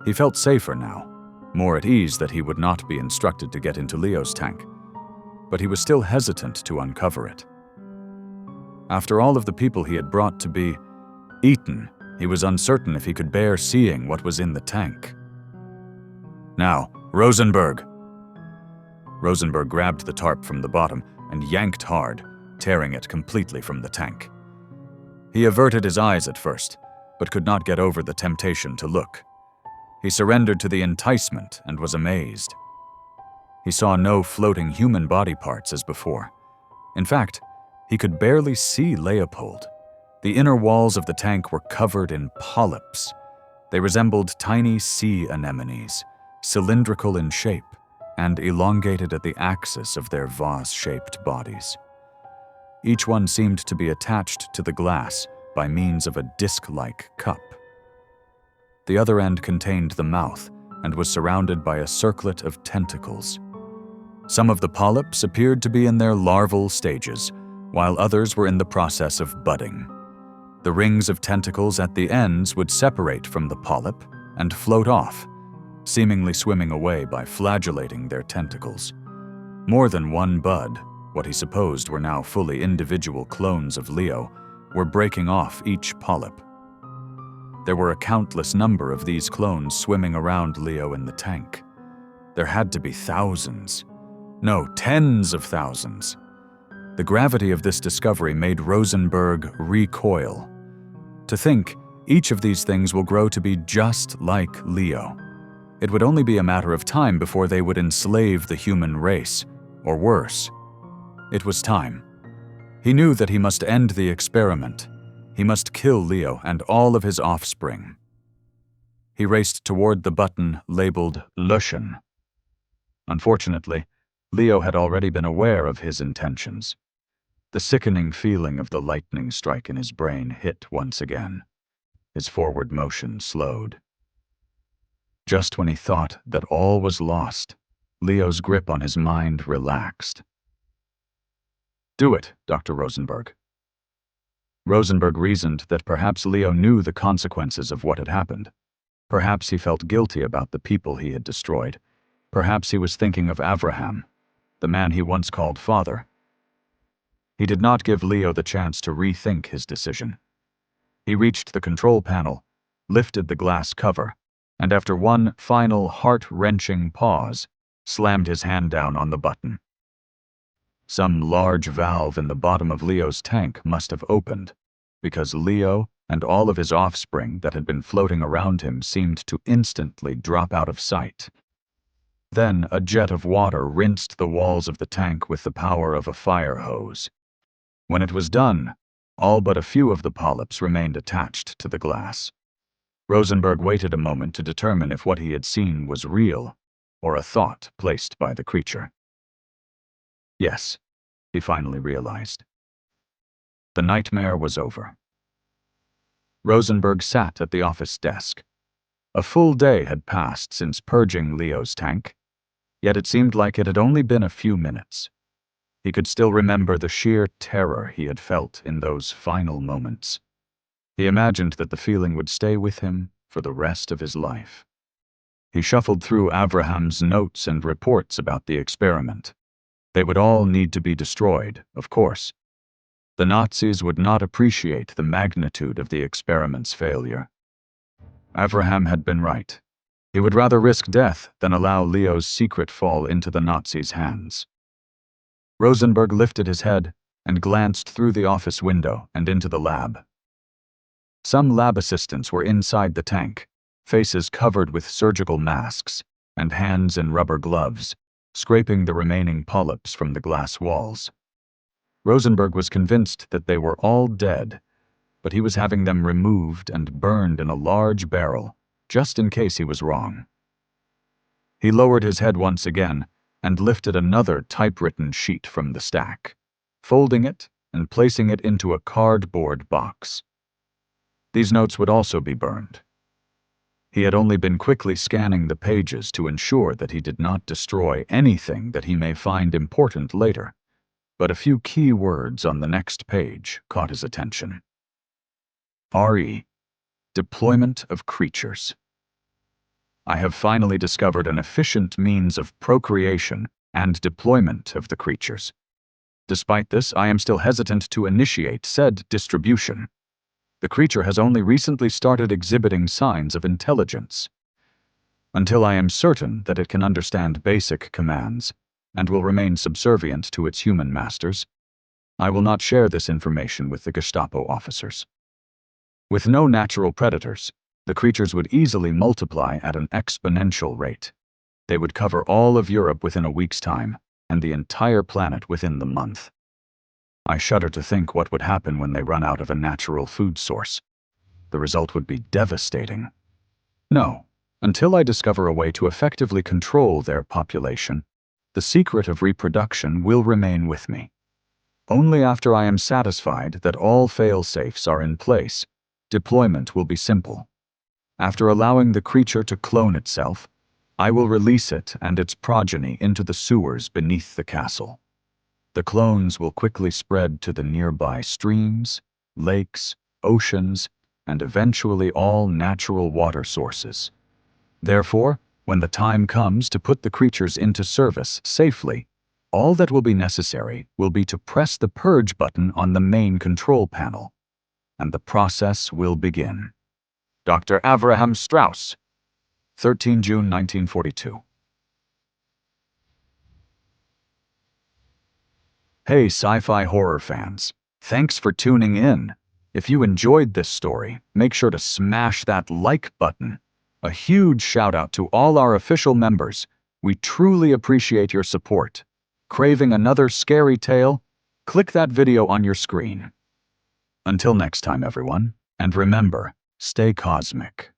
He felt safer now, more at ease that he would not be instructed to get into Leo's tank, but he was still hesitant to uncover it. After all of the people he had brought to be eaten, he was uncertain if he could bear seeing what was in the tank. Now, Rosenberg! Rosenberg grabbed the tarp from the bottom and yanked hard, tearing it completely from the tank. He averted his eyes at first, but could not get over the temptation to look. He surrendered to the enticement and was amazed. He saw no floating human body parts as before. In fact, he could barely see Leopold. The inner walls of the tank were covered in polyps. They resembled tiny sea anemones, cylindrical in shape, and elongated at the axis of their vase-shaped bodies. Each one seemed to be attached to the glass by means of a disc-like cup. The other end contained the mouth and was surrounded by a circlet of tentacles. Some of the polyps appeared to be in their larval stages, while others were in the process of budding. The rings of tentacles at the ends would separate from the polyp and float off, seemingly swimming away by flagellating their tentacles. More than one bud, what he supposed were now fully individual clones of Leo, were breaking off each polyp. There were a countless number of these clones swimming around Leo in the tank. There had to be thousands. No, tens of thousands. The gravity of this discovery made Rosenberg recoil. To think, each of these things will grow to be just like Leo. It would only be a matter of time before they would enslave the human race, or worse. It was time. He knew that he must end the experiment. He must kill Leo and all of his offspring. He raced toward the button labeled Löschen. Unfortunately, Leo had already been aware of his intentions. The sickening feeling of the lightning strike in his brain hit once again. His forward motion slowed. Just when he thought that all was lost, Leo's grip on his mind relaxed. Do it, Dr. Rosenberg. Rosenberg reasoned that perhaps Leo knew the consequences of what had happened. Perhaps he felt guilty about the people he had destroyed. Perhaps he was thinking of Avraham, the man he once called father. He did not give Leo the chance to rethink his decision. He reached the control panel, lifted the glass cover, and after one final heart-wrenching pause, slammed his hand down on the button. Some large valve in the bottom of Leo's tank must have opened, because Leo and all of his offspring that had been floating around him seemed to instantly drop out of sight. Then a jet of water rinsed the walls of the tank with the power of a fire hose. When it was done, all but a few of the polyps remained attached to the glass. Rosenberg waited a moment to determine if what he had seen was real or a thought placed by the creature. Yes, he finally realized. The nightmare was over. Rosenberg sat at the office desk. A full day had passed since purging Leo's tank, yet it seemed like it had only been a few minutes. He could still remember the sheer terror he had felt in those final moments. He imagined that the feeling would stay with him for the rest of his life. He shuffled through Avraham's notes and reports about the experiment. They would all need to be destroyed, of course. The Nazis would not appreciate the magnitude of the experiment's failure. Avraham had been right. He would rather risk death than allow Leo's secret fall into the Nazis' hands. Rosenberg lifted his head and glanced through the office window and into the lab. Some lab assistants were inside the tank, faces covered with surgical masks and hands in rubber gloves, scraping the remaining polyps from the glass walls. Rosenberg was convinced that they were all dead, but he was having them removed and burned in a large barrel, just in case he was wrong. He lowered his head once again and lifted another typewritten sheet from the stack, folding it and placing it into a cardboard box. These notes would also be burned. He had only been quickly scanning the pages to ensure that he did not destroy anything that he may find important later, but a few key words on the next page caught his attention. RE. Deployment of creatures. I have finally discovered an efficient means of procreation and deployment of the creatures. Despite this, I am still hesitant to initiate said distribution. The creature has only recently started exhibiting signs of intelligence. Until I am certain that it can understand basic commands and will remain subservient to its human masters, I will not share this information with the Gestapo officers. With no natural predators, the creatures would easily multiply at an exponential rate. They would cover all of Europe within a week's time, and the entire planet within the month. I shudder to think what would happen when they run out of a natural food source. The result would be devastating. No, until I discover a way to effectively control their population, the secret of reproduction will remain with me. Only after I am satisfied that all fail-safes are in place, deployment will be simple. After allowing the creature to clone itself, I will release it and its progeny into the sewers beneath the castle. The clones will quickly spread to the nearby streams, lakes, oceans, and eventually all natural water sources. Therefore, when the time comes to put the creatures into service safely, all that will be necessary will be to press the purge button on the main control panel, and the process will begin. Dr. Avraham Strauss, 13 June 1942. Hey sci-fi horror fans, thanks for tuning in. If you enjoyed this story, make sure to smash that like button. A huge shout out to all our official members. We truly appreciate your support. Craving another scary tale? Click that video on your screen. Until next time everyone, and remember, stay cosmic.